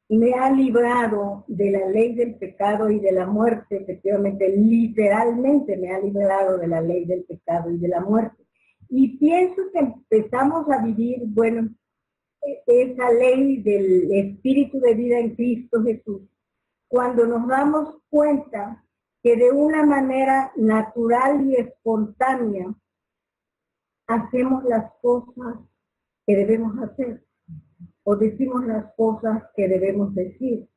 me ha librado de la ley del pecado y de la muerte, efectivamente, literalmente me ha librado de la ley del pecado y de la muerte. Y pienso que empezamos a vivir, bueno, esa ley del espíritu de vida en Cristo Jesús, cuando nos damos cuenta que de una manera natural y espontánea hacemos las cosas que debemos hacer o decimos las cosas que debemos decir.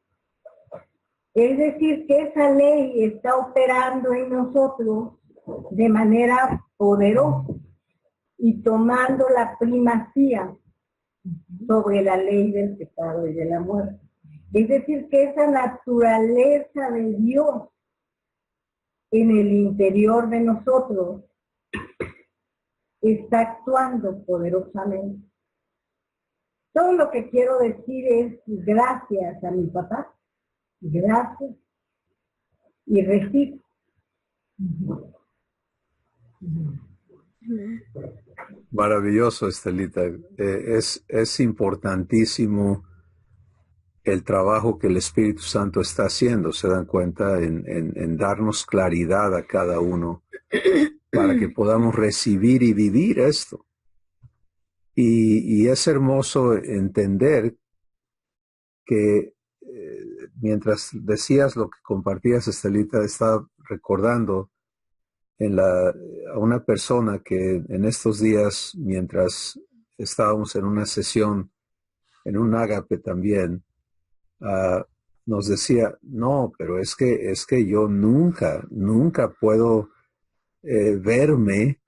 Es decir, que esa ley está operando en nosotros de manera poderosa y tomando la primacía sobre la ley del pecado y de la muerte. Es decir, que esa naturaleza de Dios en el interior de nosotros está actuando poderosamente. Todo lo que quiero decir es gracias a mi papá, gracias, y recibo. Maravilloso, Estelita. Es importantísimo el trabajo que el Espíritu Santo está haciendo, se dan cuenta, en darnos claridad a cada uno para que podamos recibir y vivir esto. Y es hermoso entender que mientras decías lo que compartías, Estelita, estaba recordando a una persona que en estos días, mientras estábamos en una sesión, en un ágape también, nos decía, no, pero es que yo nunca puedo verme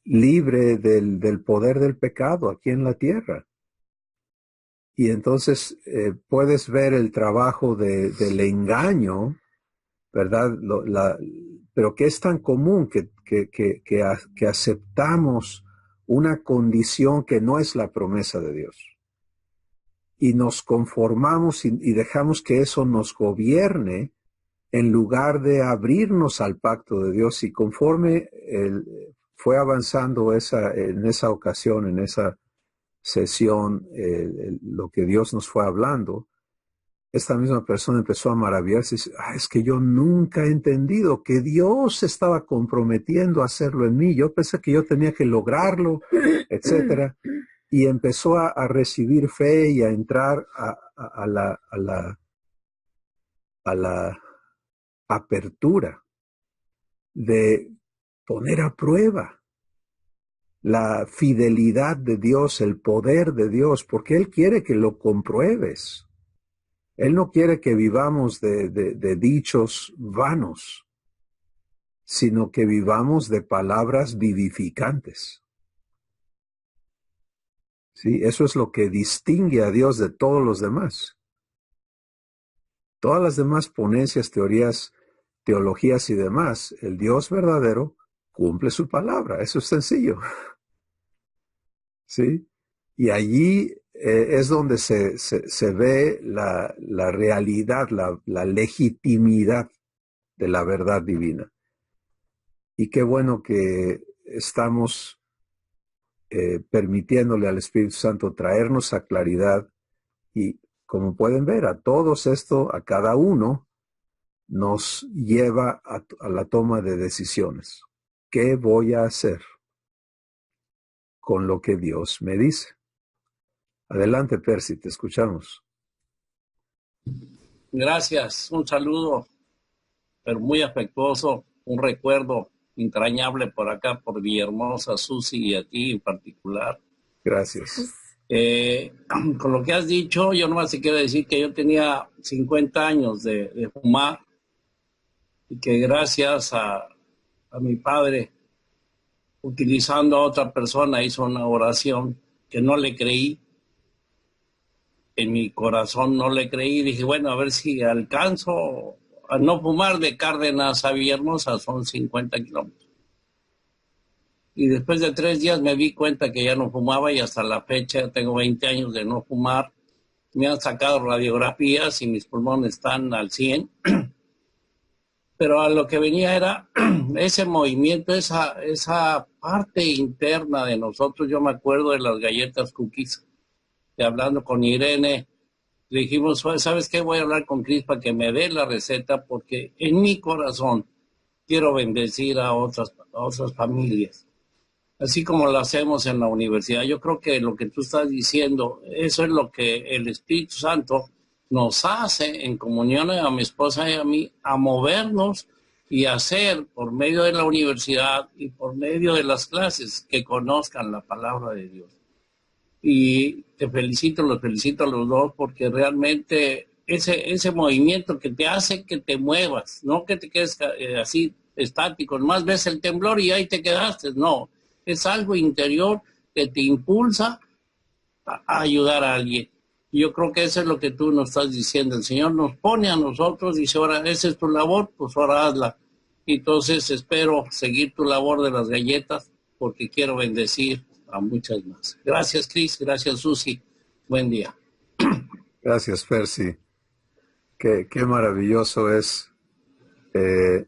libre del poder del pecado aquí en la tierra. Y entonces puedes ver el trabajo del engaño, ¿verdad? Pero que es tan común que aceptamos una condición que no es la promesa de Dios. Y nos conformamos y dejamos que eso nos gobierne en lugar de abrirnos al pacto de Dios. Y conforme fue avanzando en esa ocasión, en esa sesión, lo que Dios nos fue hablando, esta misma persona empezó a maravillarse y dice, es que yo nunca he entendido que Dios estaba comprometiendo a hacerlo en mí. Yo pensé que yo tenía que lograrlo, etcétera. Y empezó a recibir fe y a entrar a la apertura de poner a prueba la fidelidad de Dios, el poder de Dios, porque Él quiere que lo compruebes. Él no quiere que vivamos de dichos vanos, sino que vivamos de palabras vivificantes. ¿Sí? Eso es lo que distingue a Dios de todos los demás. Todas las demás ponencias, teorías, teologías y demás, el Dios verdadero cumple su palabra. Eso es sencillo. ¿Sí? Y allí es donde se ve la realidad, la legitimidad de la verdad divina. Y qué bueno que estamos permitiéndole al Espíritu Santo traernos a claridad y, como pueden ver, a todos esto, a cada uno, nos lleva a la toma de decisiones. ¿Qué voy a hacer con lo que Dios me dice? Adelante, Percy, te escuchamos. Gracias, un saludo, pero muy afectuoso, un recuerdo entrañable por acá, por mi hermosa Susi y a ti en particular. Gracias. Con lo que has dicho, yo nomás te quiero decir que yo tenía 50 años de fumar y que gracias a mi padre, utilizando a otra persona, hizo una oración que no le creí. En mi corazón no le creí. Dije, bueno, a ver si alcanzo a no fumar. De Cárdenas a Villahermosa son 50 kilómetros. Y después de 3 días me di cuenta que ya no fumaba, y hasta la fecha tengo 20 años de no fumar. Me han sacado radiografías y mis pulmones están al 100. Pero a lo que venía era ese movimiento, esa parte interna de nosotros. Yo me acuerdo de las galletas cookies, y hablando con Irene, le dijimos, ¿sabes qué? Voy a hablar con Cris para que me dé la receta, porque en mi corazón quiero bendecir a otras familias, así como lo hacemos en la universidad. Yo creo que lo que tú estás diciendo, eso es lo que el Espíritu Santo nos hace en comunión a mi esposa y a mí, a movernos y hacer por medio de la universidad y por medio de las clases que conozcan la palabra de Dios. Y te felicito, los felicito a los dos, porque realmente ese movimiento que te hace que te muevas, no que te quedes así estático, más ves el temblor y ahí te quedaste, no, es algo interior que te impulsa a ayudar a alguien. Yo creo que eso es lo que tú nos estás diciendo. El Señor nos pone a nosotros, dice, ahora, esa es tu labor, pues ahora hazla. Entonces espero seguir tu labor de las galletas, porque quiero bendecir a muchas más. Gracias, Cris. Gracias, Susi. Buen día. Gracias, Percy. Qué maravilloso es que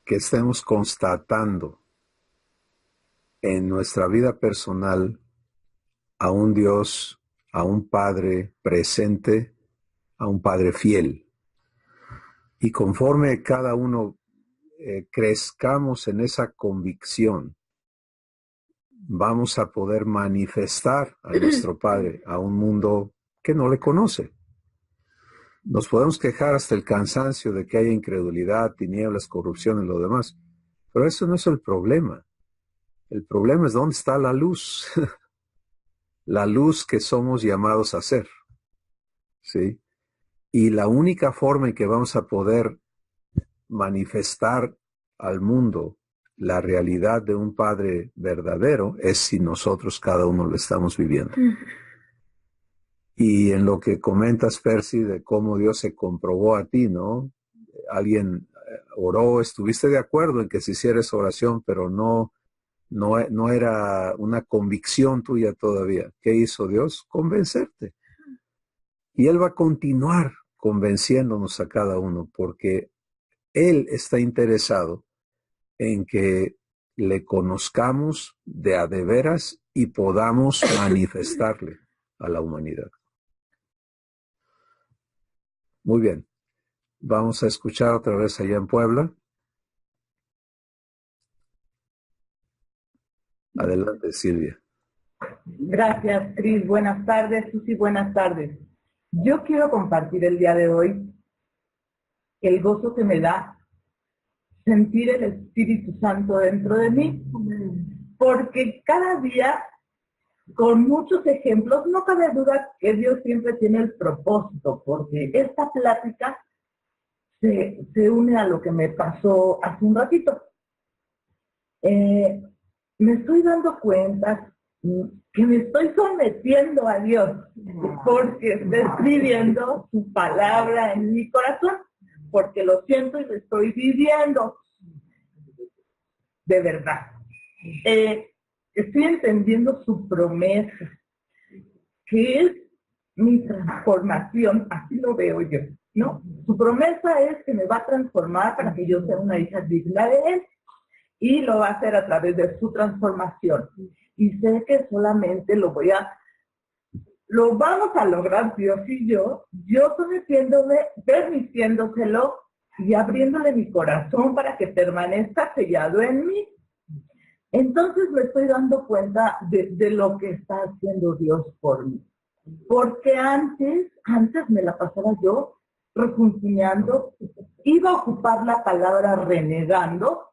estemos constatando en nuestra vida personal a un Dios, a un Padre presente, a un Padre fiel. Y conforme cada uno crezcamos en esa convicción, vamos a poder manifestar a nuestro Padre a un mundo que no le conoce. Nos podemos quejar hasta el cansancio de que haya incredulidad, tinieblas, corrupción y lo demás, pero eso no es el problema. El problema es dónde está la luz, la luz que somos llamados a ser, ¿sí? Y la única forma en que vamos a poder manifestar al mundo la realidad de un Padre verdadero es si nosotros cada uno lo estamos viviendo. Y en lo que comentas, Percy, de cómo Dios se comprobó a ti, ¿no? Alguien oró, estuviste de acuerdo en que se hiciera esa oración, pero no era una convicción tuya todavía. ¿Qué hizo Dios? Convencerte. Y Él va a continuar convenciéndonos a cada uno, porque Él está interesado en que le conozcamos de a de veras y podamos manifestarle a la humanidad. Muy bien. Vamos a escuchar otra vez allá en Puebla. Adelante, Silvia. Gracias, Cris. Buenas tardes, Susi. Buenas tardes. Yo quiero compartir el día de hoy el gozo que me da sentir el Espíritu Santo dentro de mí, porque cada día, con muchos ejemplos, no cabe duda que Dios siempre tiene el propósito, porque esta plática se une a lo que me pasó hace un ratito. Me estoy dando cuenta que me estoy sometiendo a Dios, porque está escribiendo su palabra en mi corazón, porque lo siento y lo estoy viviendo de verdad. Estoy entendiendo su promesa, que es mi transformación, así lo veo yo, ¿no? Su promesa es que me va a transformar para que yo sea una hija digna de Él, y lo va a hacer a través de su transformación. Y sé que solamente lo vamos a lograr Dios y yo sometiéndome, permitiéndoselo y abriéndole mi corazón para que permanezca sellado en mí. Entonces me estoy dando cuenta de lo que está haciendo Dios por mí. Porque antes me la pasaba yo refunfuñando, iba a ocupar la palabra renegando,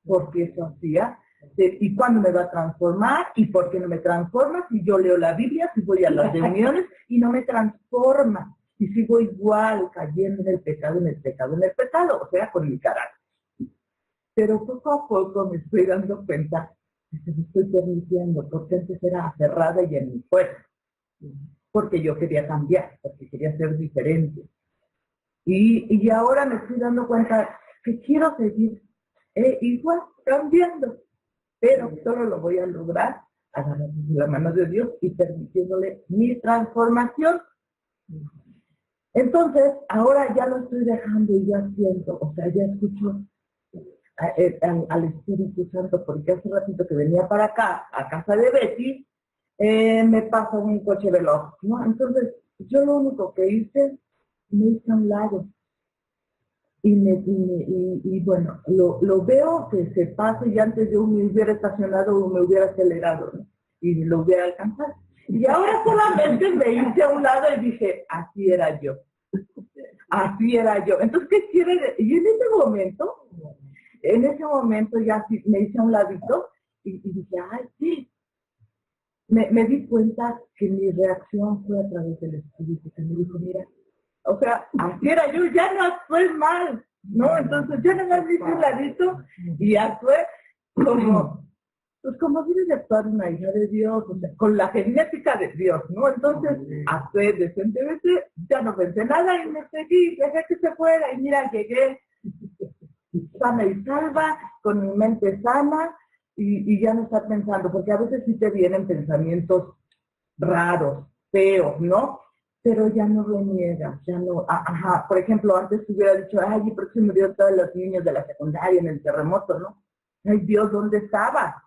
porque eso hacía, y cuándo me va a transformar, y por qué no me transforma, si yo leo la Biblia, si voy a las reuniones, y no me transforma. y sigo igual cayendo en el pecado, en el pecado, en el pecado, o sea, con mi carácter. Pero poco a poco me estoy dando cuenta que se me estoy permitiendo, porque antes era aferrada y en mi fuerza, porque yo quería cambiar, porque quería ser diferente. Y ahora me estoy dando cuenta que quiero seguir igual, cambiando, pero solo lo voy a lograr agarrando la mano de Dios y permitiéndole mi transformación. Entonces, ahora ya lo estoy dejando y ya siento, o sea, ya escucho al Espíritu Santo, porque hace ratito que venía para acá, a casa de Betty, me pasa un coche veloz, ¿no? Entonces, yo lo único que hice, me hice a un lado. Y bueno, lo veo que se pasa y antes yo me hubiera estacionado o me hubiera acelerado, ¿no? Y lo hubiera alcanzado. Y ahora solamente me hice a un lado y dije, así era yo. Así era yo. Entonces, ¿qué quiere decir? Y en ese momento ya me hice a un ladito y dije, ay, sí. Me di cuenta que mi reacción fue a través del Espíritu, que me dijo, mira, o sea, así era yo, ya no actué mal, ¿no? Entonces yo nada más hice un ladito y actué como, pues como debe de actuar una hija de Dios, o sea, con la genética de Dios, ¿no? Entonces actué decentemente, ya no pensé nada y me seguí, dejé que se fuera y mira, llegué sana y salva, con mi mente sana y ya no estar pensando, porque a veces sí te vienen pensamientos raros, feos, ¿no? Pero ya no reniegas, ya no, ajá, por ejemplo, antes hubiera dicho, ay, ¿por qué se murieron todos los niños de la secundaria en el terremoto, no? Ay, Dios, ¿dónde estaba?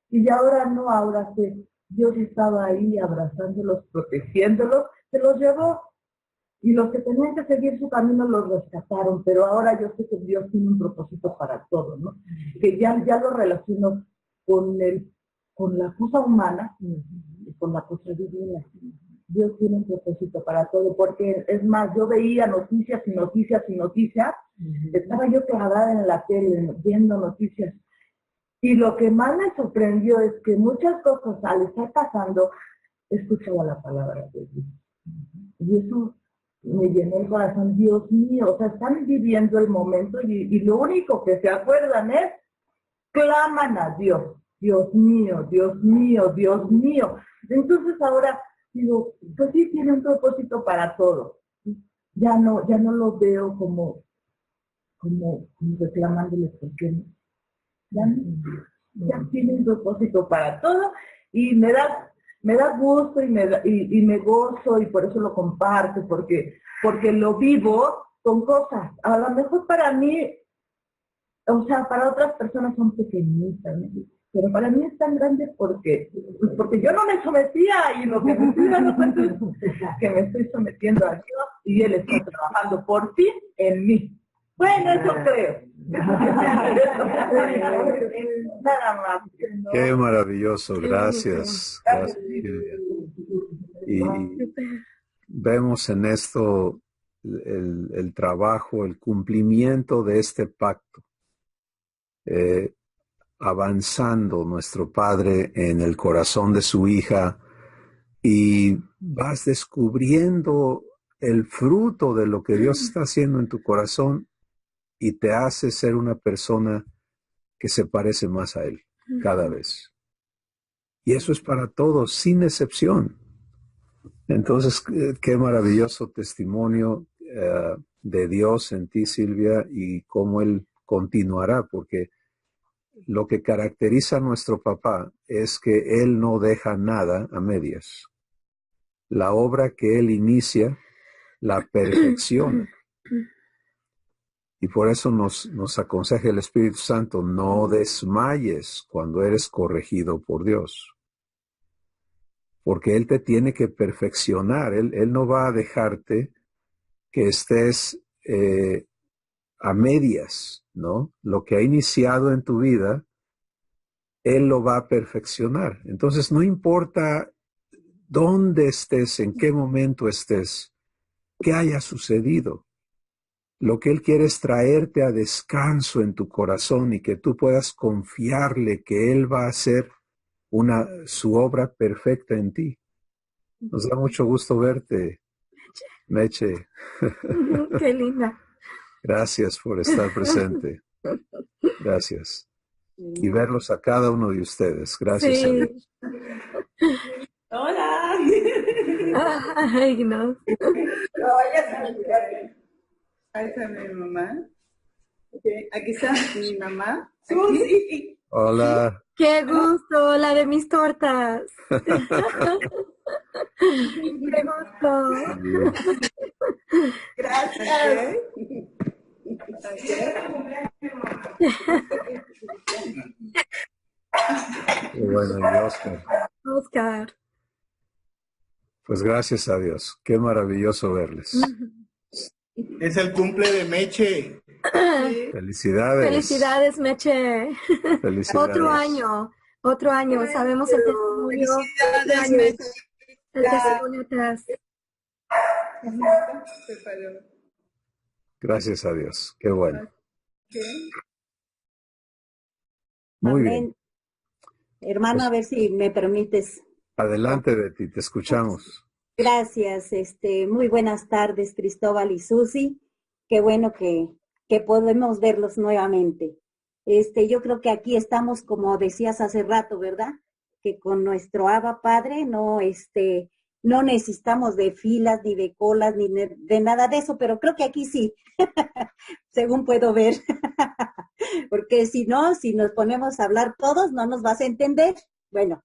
Y ahora no, ahora sé, Dios estaba ahí abrazándolos, protegiéndolos, se los llevó, y los que tenían que seguir su camino los rescataron, pero ahora yo sé que Dios tiene un propósito para todo, ¿no? Que ya lo relaciono con la cosa humana y con la cosa divina. Dios tiene un propósito para todo, porque es más, yo veía noticias y noticias y noticias, estaba yo clavada en la tele viendo noticias, y lo que más me sorprendió es que muchas cosas al estar pasando, escuchaba la palabra de Dios, y eso me llenó el corazón. Dios mío, o sea, están viviendo el momento y lo único que se acuerdan es, claman a Dios, Dios mío, Dios mío, Dios mío. Entonces ahora digo, pues sí tiene un propósito para todo. Ya no lo veo como reclamándoles por qué no. Ya tiene un propósito para todo y me da gusto y me gozo y por eso lo comparto, porque lo vivo con cosas. A lo mejor para mí, o sea, para otras personas son pequeñitas, ¿no? Pero para mí es tan grande porque yo no me sometía y lo que me estoy dando cuenta es que me estoy sometiendo a Dios y Él está trabajando por fin en mí. Bueno, eso creo. Nada más. Qué maravilloso, gracias. Gracias, Silvia. Y vemos en esto el trabajo, el cumplimiento de este pacto. Avanzando nuestro Padre en el corazón de su hija y vas descubriendo el fruto de lo que Dios está haciendo en tu corazón y te hace ser una persona que se parece más a Él cada vez. Y eso es para todos, sin excepción. Entonces, qué maravilloso testimonio de Dios en ti, Silvia, y cómo Él continuará, porque lo que caracteriza a nuestro papá es que Él no deja nada a medias. La obra que Él inicia, la perfecciona. Y por eso nos aconseja el Espíritu Santo, no desmayes cuando eres corregido por Dios. Porque Él te tiene que perfeccionar. Él no va a dejarte que estés a medias, ¿no? Lo que ha iniciado en tu vida, Él lo va a perfeccionar. Entonces, no importa dónde estés, en qué momento estés, qué haya sucedido. Lo que Él quiere es traerte a descanso en tu corazón y que tú puedas confiarle que Él va a hacer su obra perfecta en ti. Nos da mucho gusto verte, Meche, Qué linda. gracias por estar presente. Gracias. Y verlos a cada uno de ustedes. Gracias a Sí. Dios. Hola. Ay, no. Ahí está mi mamá. Aquí está mi mamá. Susi. Hola. Qué gusto, la de mis tortas. Qué gusto. Gracias. Qué bueno, y Oscar. Oscar. Pues gracias a Dios. Qué maravilloso verles. Es el cumple de Meche. Felicidades. Felicidades, Meche. Felicidades. Otro año. Sabemos el testimonio. Felicidades, Meche. El testimonio atrás. Gracias a Dios. Qué bueno. Muy bien. Hermano, a ver si me permites. Adelante, Betty, te escuchamos. Gracias, muy buenas tardes, Cristóbal y Susi. Qué bueno que podemos verlos nuevamente. Yo creo que aquí estamos, como decías hace rato, ¿verdad? Que con nuestro Abba Padre no necesitamos de filas, ni de colas, ni de nada de eso, pero creo que aquí sí, según puedo ver. Porque si no, si nos ponemos a hablar todos, no nos vas a entender. Bueno,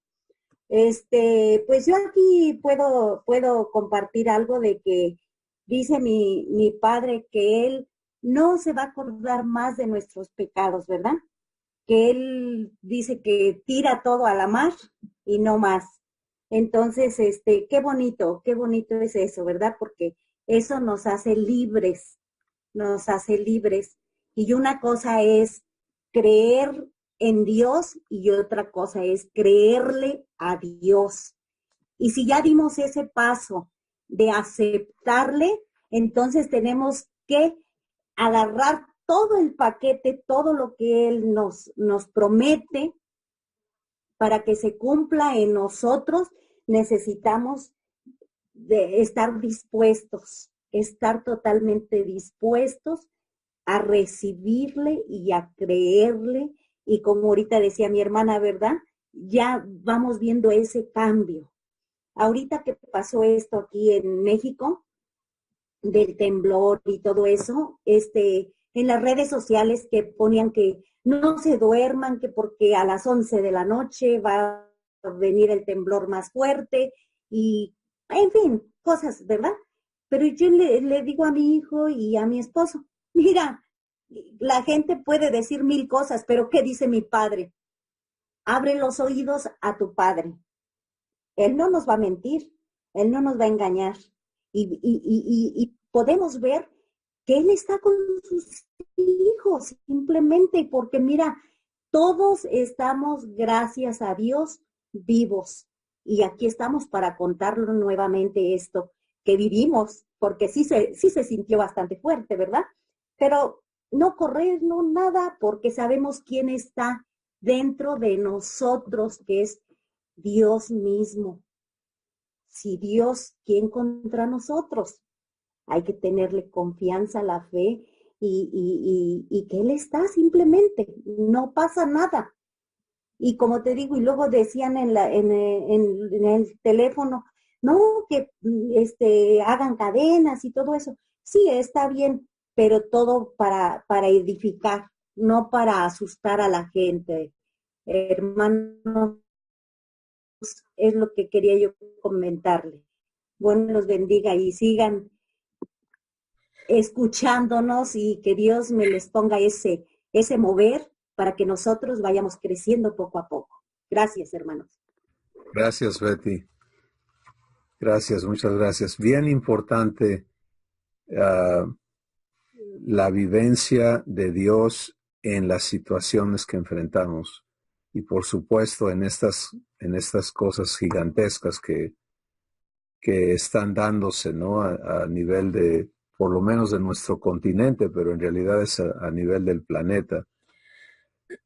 pues yo aquí puedo compartir algo de que dice mi padre que él no se va a acordar más de nuestros pecados, ¿verdad? Que él dice que tira todo a la mar y no más. Entonces, qué bonito es eso, ¿verdad? Porque eso nos hace libres. Y una cosa es creer en Dios y otra cosa es creerle a Dios. Y si ya dimos ese paso de aceptarle, entonces tenemos que agarrar todo el paquete, todo lo que Él nos promete para que se cumpla en nosotros. Necesitamos de estar dispuestos, estar totalmente dispuestos a recibirle y a creerle. Y como ahorita decía mi hermana, ¿verdad? Ya vamos viendo ese cambio. Ahorita que pasó esto aquí en México, del temblor y todo eso, en las redes sociales que ponían que no se duerman, que porque a las 11 de la noche va a venir el temblor más fuerte y, en fin, cosas, ¿verdad? Pero yo le digo a mi hijo y a mi esposo, mira, la gente puede decir 1000 cosas, pero ¿qué dice mi padre? Abre los oídos a tu padre. Él no nos va a mentir, él no nos va a engañar. Y podemos ver que él está con sus hijos, simplemente porque mira, todos estamos, gracias a Dios, vivos. Y aquí estamos para contarlo nuevamente esto que vivimos, porque sí se sintió bastante fuerte, ¿verdad? Pero no correr, no nada, porque sabemos quién está dentro de nosotros, que es Dios mismo. Si Dios, ¿quién contra nosotros? Hay que tenerle confianza, la fe y que Él está simplemente, no pasa nada. Y como te digo, y luego decían en el teléfono, no, que hagan cadenas y todo eso. Sí, está bien, pero todo para edificar, no para asustar a la gente. Hermanos, es lo que quería yo comentarle. Bueno, los bendiga y sigan escuchándonos y que Dios me les ponga ese mover para que nosotros vayamos creciendo poco a poco. Gracias, hermanos. Gracias, Betty. Gracias, muchas gracias. Bien importante la vivencia de Dios en las situaciones que enfrentamos y por supuesto en estas cosas gigantescas que están dándose, ¿no? A nivel de, por lo menos de nuestro continente, pero en realidad es a nivel del planeta.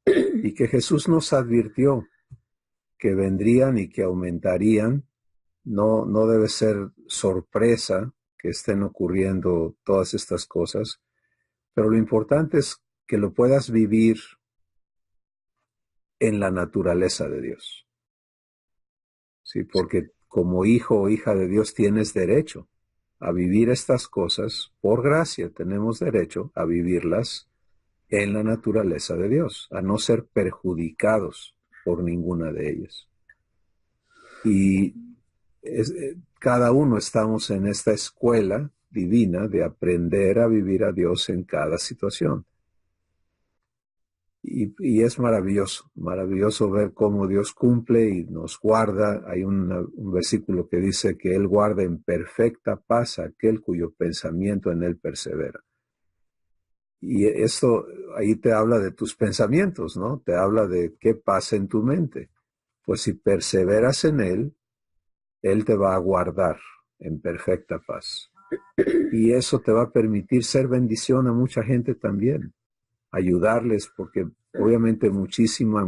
Y que Jesús nos advirtió que vendrían y que aumentarían. No debe ser sorpresa que estén ocurriendo todas estas cosas, pero lo importante es que lo puedas vivir en la naturaleza de Dios. Sí, porque como hijo o hija de Dios tienes derecho a vivir estas cosas por gracia. Tenemos derecho a vivirlas en la naturaleza de Dios, a no ser perjudicados por ninguna de ellas. Y cada uno estamos en esta escuela divina de aprender a vivir a Dios en cada situación. Y es maravilloso, maravilloso ver cómo Dios cumple y nos guarda. Hay un versículo que dice que Él guarda en perfecta paz a aquel cuyo pensamiento en Él persevera. Y esto ahí te habla de tus pensamientos, ¿no? Te habla de qué pasa en tu mente. Pues si perseveras en Él, Él te va a guardar en perfecta paz. Y eso te va a permitir ser bendición a mucha gente también. Ayudarles, porque obviamente muchísima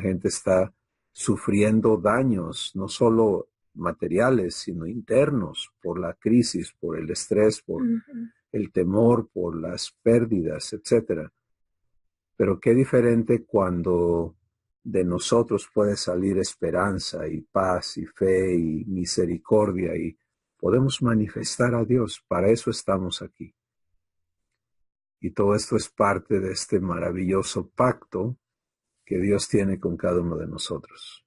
gente está sufriendo daños, no solo materiales, sino internos, por la crisis, por el estrés, por el temor, por las pérdidas, etc. Pero qué diferente cuando de nosotros puede salir esperanza y paz y fe y misericordia y podemos manifestar a Dios. Para eso estamos aquí. Y todo esto es parte de este maravilloso pacto que Dios tiene con cada uno de nosotros.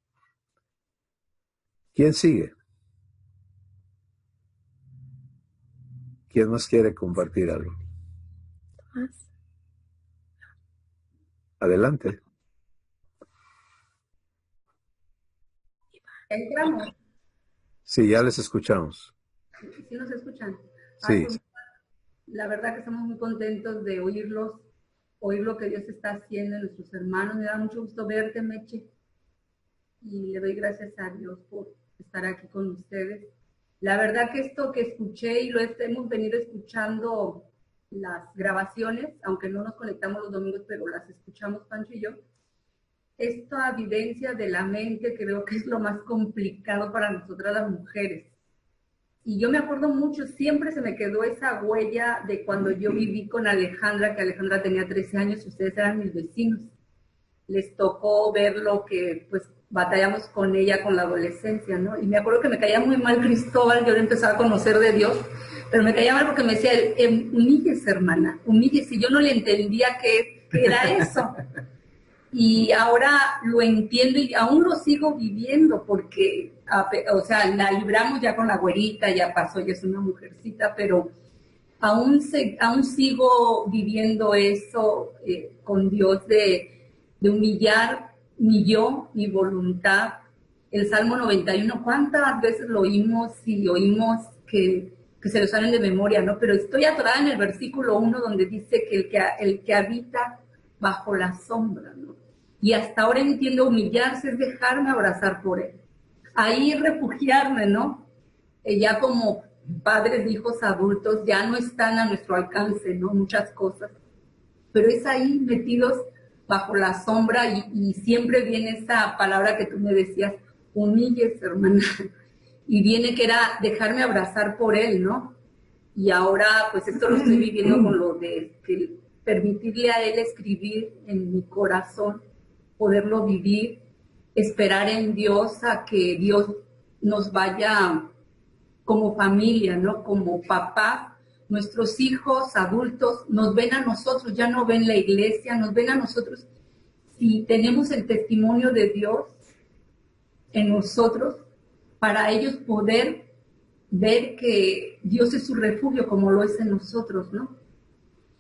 ¿Quién sigue? ¿Quién más quiere compartir algo? Adelante. ¿Entramos? Sí, ya les escuchamos. ¿Sí nos escuchan? Sí. Pues, la verdad que estamos muy contentos de oír lo que Dios está haciendo en nuestros hermanos. Me da mucho gusto verte, Meche. Y le doy gracias a Dios por estar aquí con ustedes. La verdad que esto que escuché y hemos venido escuchando las grabaciones, aunque no nos conectamos los domingos, pero las escuchamos Pancho y yo. Esta vivencia de la mente creo que es lo más complicado para nosotras las mujeres. Y yo me acuerdo mucho, siempre se me quedó esa huella de cuando yo viví con Alejandra, que Alejandra tenía 13 años y ustedes eran mis vecinos. Les tocó ver lo que, pues, batallamos con ella con la adolescencia, ¿no? Y me acuerdo que me caía muy mal Cristóbal, yo le empezaba a conocer de Dios, pero me caía mal porque me decía, humíllese, hermana, humíllese. Yo no le entendía qué era eso. Y ahora lo entiendo y aún lo sigo viviendo porque, o sea, la libramos ya con la güerita, ya pasó, ya es una mujercita, pero aún sigo viviendo eso con Dios de humillar mi yo, mi voluntad. El Salmo 91, ¿cuántas veces lo oímos y oímos que se lo salen de memoria, ¿no? Pero estoy atorada en el versículo 1 donde dice que el que habita bajo la sombra, ¿no? Y hasta ahora entiendo humillarse es dejarme abrazar por Él. Ahí refugiarme, ¿no? Ya como padres, hijos, adultos, ya no están a nuestro alcance, ¿no? Muchas cosas. Pero es ahí metidos bajo la sombra y siempre viene esa palabra que tú me decías, humilles, hermana. Y viene que era dejarme abrazar por Él, ¿no? Y ahora, pues esto lo estoy viviendo con lo de que permitirle a Él escribir en mi corazón, poderlo vivir, esperar en Dios a que Dios nos vaya como familia, ¿no? Como papá, nuestros hijos adultos nos ven a nosotros, ya no ven la iglesia, nos ven a nosotros. Si tenemos el testimonio de Dios en nosotros, para ellos poder ver que Dios es su refugio como lo es en nosotros, ¿no?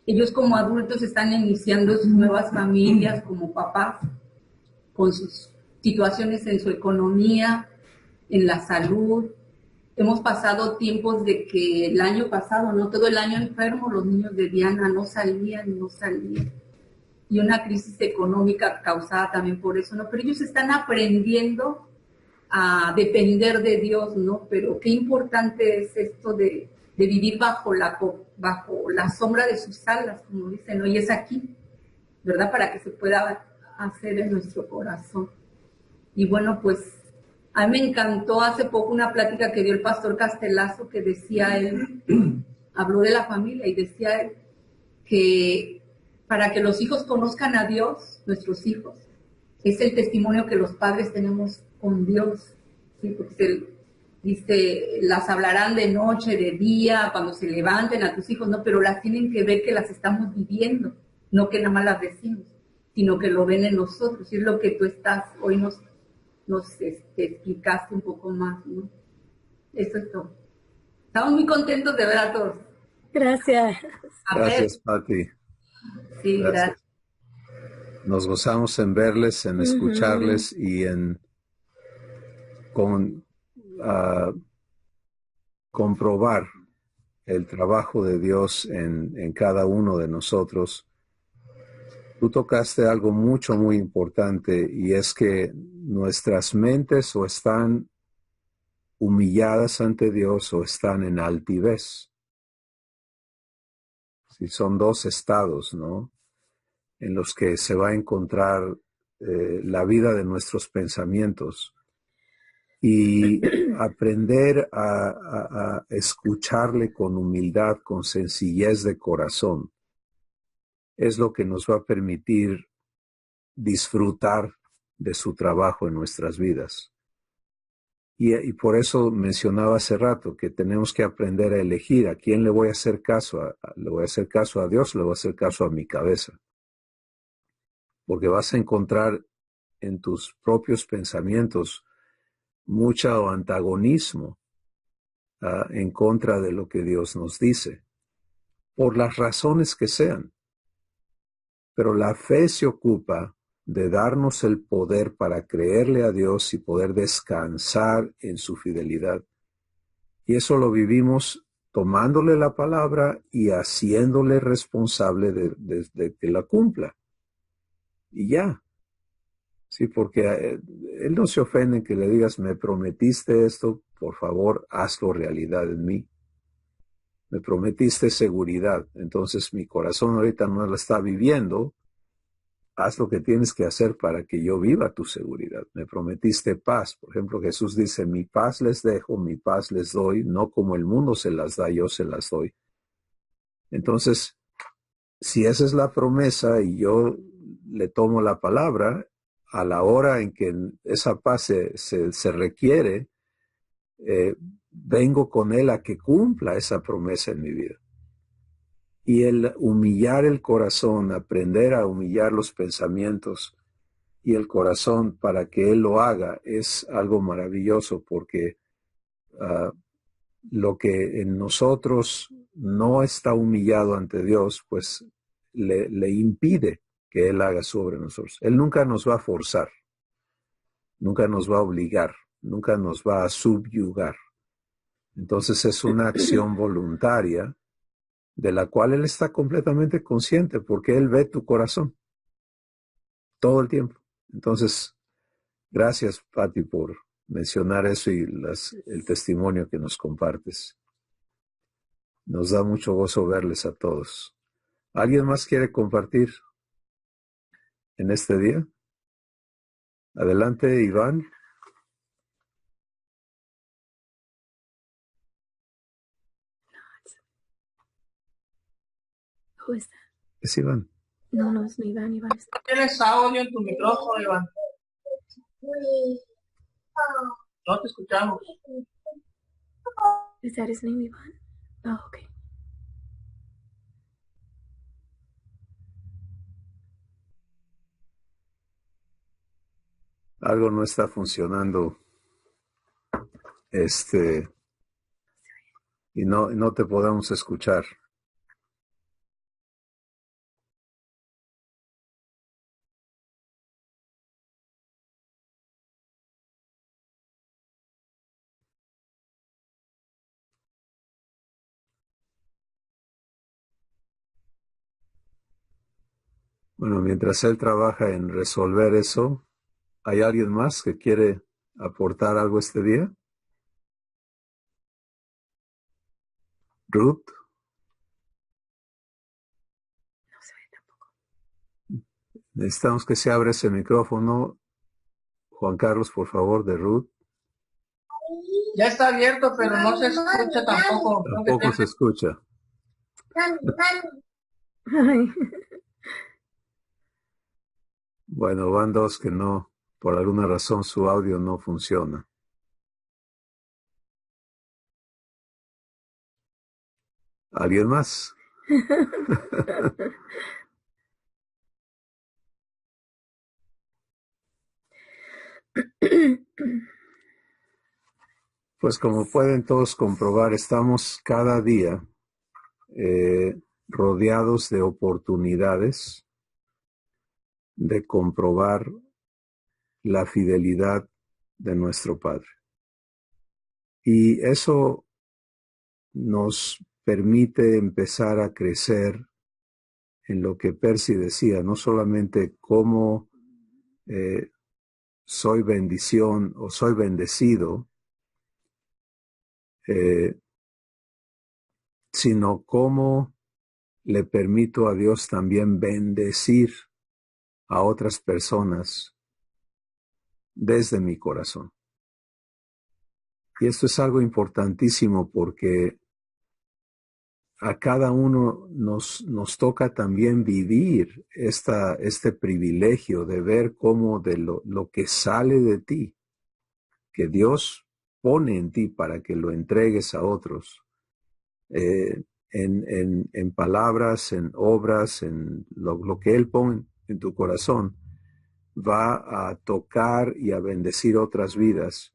Ellos como adultos están iniciando sus nuevas familias como papás, con sus situaciones en su economía, en la salud. Hemos pasado tiempos de que el año pasado, no todo el año enfermo, los niños de Diana no salían. Y una crisis económica causada también por eso, ¿no? Pero ellos están aprendiendo a depender de Dios, ¿no? Pero qué importante es esto de vivir bajo la sombra de sus alas, como dicen, ¿no? Y es aquí, ¿verdad? Para que se pueda hacer en nuestro corazón. Y bueno, pues A mí me encantó hace poco una plática que dio el pastor Castelazo, que decía él, habló de la familia y decía él que para que los hijos conozcan a Dios, nuestros hijos, es el testimonio que los padres tenemos con Dios, ¿sí? Porque dice, las hablarán de noche, de día, cuando se levanten a tus hijos, no, pero las tienen que ver que las estamos viviendo, no que nada más las decimos, sino que lo ven en nosotros. Y es lo que tú hoy nos explicaste un poco más, ¿no? Eso es todo. Estamos muy contentos de ver a todos. Gracias. Gracias, Pati. Sí, gracias. Nos gozamos en verles, en escucharles y en comprobar el trabajo de Dios en cada uno de nosotros. Tú tocaste algo muy importante, y es que nuestras mentes o están humilladas ante Dios o están en altivez. Sí, son dos estados, ¿no?, en los que se va a encontrar la vida de nuestros pensamientos. Y aprender a escucharle con humildad, con sencillez de corazón, es lo que nos va a permitir disfrutar de su trabajo en nuestras vidas. Y por eso mencionaba hace rato que tenemos que aprender a elegir a quién le voy a hacer caso. ¿Le voy a hacer caso a Dios? ¿Le voy a hacer caso a mi cabeza? Porque vas a encontrar en tus propios pensamientos mucho antagonismo en contra de lo que Dios nos dice, por las razones que sean. Pero la fe se ocupa de darnos el poder para creerle a Dios y poder descansar en su fidelidad. Y eso lo vivimos tomándole la palabra y haciéndole responsable de que la cumpla. Y ya. Sí, porque Él no se ofende en que le digas, me prometiste esto, por favor, hazlo realidad en mí. Me prometiste seguridad, entonces mi corazón ahorita no la está viviendo. Haz lo que tienes que hacer para que yo viva tu seguridad. Me prometiste paz. Por ejemplo, Jesús dice, mi paz les dejo, mi paz les doy, no como el mundo se las da, yo se las doy. Entonces, si esa es la promesa y yo le tomo la palabra, a la hora en que esa paz se requiere, vengo con Él a que cumpla esa promesa en mi vida. Y el humillar el corazón, aprender a humillar los pensamientos y el corazón para que Él lo haga, es algo maravilloso, porque lo que en nosotros no está humillado ante Dios, pues le impide que Él haga sobre nosotros. Él nunca nos va a forzar, nunca nos va a obligar, nunca nos va a subyugar. Entonces es una acción voluntaria de la cual Él está completamente consciente, porque Él ve tu corazón todo el tiempo. Entonces, gracias, Pati, por mencionar eso y el testimonio que nos compartes. Nos da mucho gozo verles a todos. ¿Alguien más quiere compartir en este día? Adelante, Iván. Who is that? Es Iván. No es Iván. ¿Tienes audio en tu micrófono, Iván? No te escuchamos. Is that his name, Iván? Oh, okay. Algo no está funcionando. Y no te podemos escuchar. Bueno, mientras él trabaja en resolver eso, ¿hay alguien más que quiere aportar algo este día? Ruth. No se ve tampoco. Necesitamos que se abra ese micrófono. Juan Carlos, por favor, de Ruth. Ya está abierto, pero no se escucha tampoco. Tampoco se escucha. Bueno, van dos que no, por alguna razón su audio no funciona. ¿Alguien más? Pues como pueden todos comprobar, estamos cada día rodeados de oportunidades de comprobar la fidelidad de nuestro Padre. Y eso nos permite empezar a crecer en lo que Percy decía, no solamente cómo soy bendición o soy bendecido, sino cómo le permito a Dios también bendecir a otras personas desde mi corazón. Y esto es algo importantísimo porque a cada uno nos toca también vivir este privilegio de ver cómo de lo que sale de ti, que Dios pone en ti para que lo entregues a otros, en palabras, en obras, en lo que Él pone en tu corazón, va a tocar y a bendecir otras vidas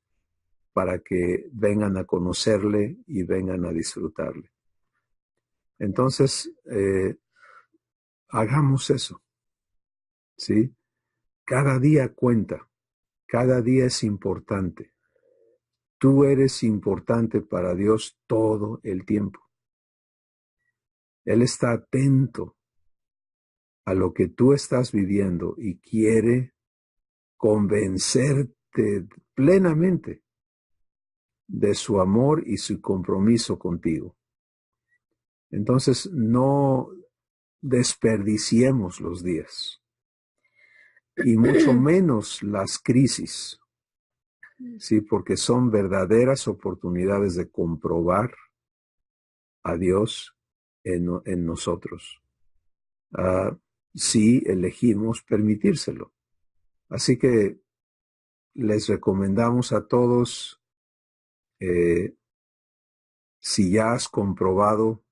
para que vengan a conocerle y vengan a disfrutarle. Entonces, hagamos eso, ¿sí? Cada día cuenta, cada día es importante. Tú eres importante para Dios todo el tiempo. Él está atento a lo que tú estás viviendo y quiere convencerte plenamente de su amor y su compromiso contigo. Entonces, no desperdiciemos los días y mucho menos las crisis, sí, porque son verdaderas oportunidades de comprobar a Dios en nosotros. Si elegimos permitírselo. Así que les recomendamos a todos, si ya has comprobado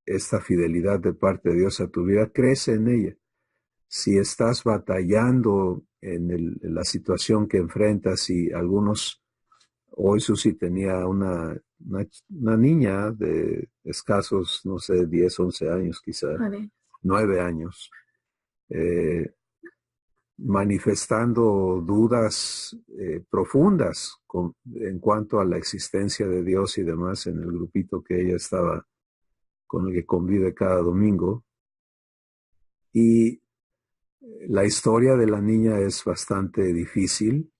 esta fidelidad de parte de Dios a tu vida, crece en ella. Si estás batallando en la situación que enfrentas, y algunos, hoy Susi tenía una niña de escasos, no sé, 10, 11 años quizá, 9 años, manifestando dudas profundas en cuanto a la existencia de Dios y demás en el grupito que ella estaba, con el que convive cada domingo. Y la historia de la niña es bastante difícil,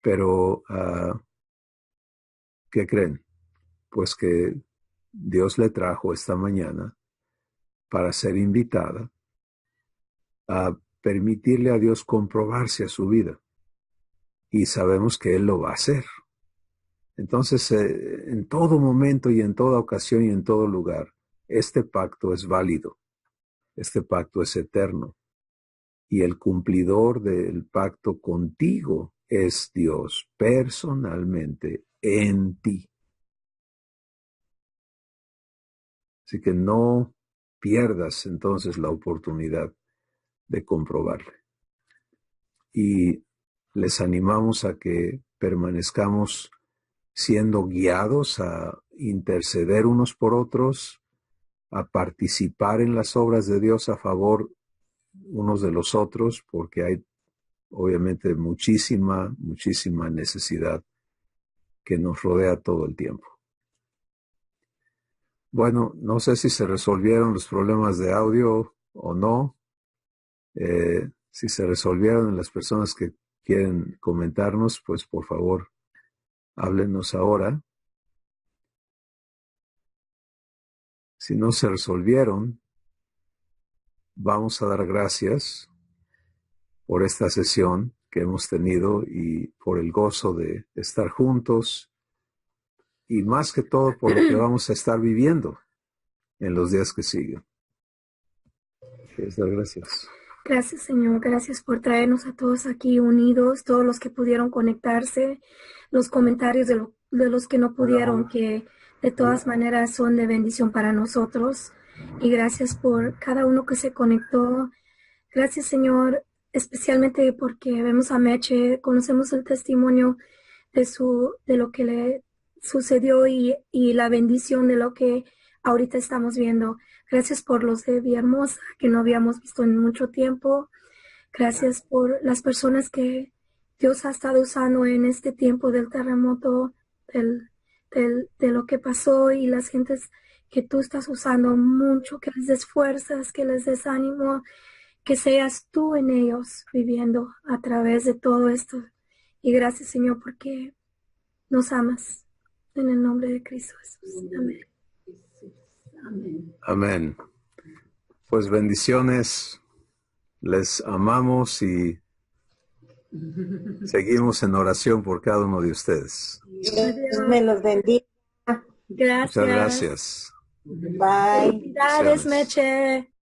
pero ¿qué creen? Pues que Dios le trajo esta mañana para ser invitada a permitirle a Dios comprobarse a su vida. Y sabemos que Él lo va a hacer. Entonces, en todo momento y en toda ocasión y en todo lugar, este pacto es válido. Este pacto es eterno. Y el cumplidor del pacto contigo es Dios, personalmente, en ti. Así que no pierdas entonces la oportunidad de comprobarle. Y les animamos a que permanezcamos siendo guiados a interceder unos por otros, a participar en las obras de Dios a favor unos de los otros, porque hay obviamente muchísima necesidad que nos rodea todo el tiempo. Bueno, no sé si se resolvieron los problemas de audio o no. Si se resolvieron, las personas que quieren comentarnos, pues por favor, háblenos ahora. Si no se resolvieron, vamos a dar gracias por esta sesión que hemos tenido y por el gozo de estar juntos y más que todo por lo que vamos a estar viviendo en los días que siguen. Quieres dar gracias. Gracias, Señor. Gracias por traernos a todos aquí unidos, todos los que pudieron conectarse, los comentarios de los que no pudieron, que de todas maneras son de bendición para nosotros. Y gracias por cada uno que se conectó. Gracias, Señor, especialmente porque vemos a Meche, conocemos el testimonio de lo que le sucedió y la bendición de lo que ahorita estamos viendo. Gracias por los de Villahermosa, que no habíamos visto en mucho tiempo. Gracias por las personas que Dios ha estado usando en este tiempo del terremoto, de lo que pasó, y las gentes que tú estás usando mucho, que les des fuerzas, que les des ánimo, que seas tú en ellos viviendo a través de todo esto. Y gracias, Señor, porque nos amas. En el nombre de Cristo Jesús. Amén. Amén. Amén. Pues bendiciones. Les amamos y seguimos en oración por cada uno de ustedes. Dios me los bendiga. Gracias. Muchas gracias. Bye. Felicidades, Meche.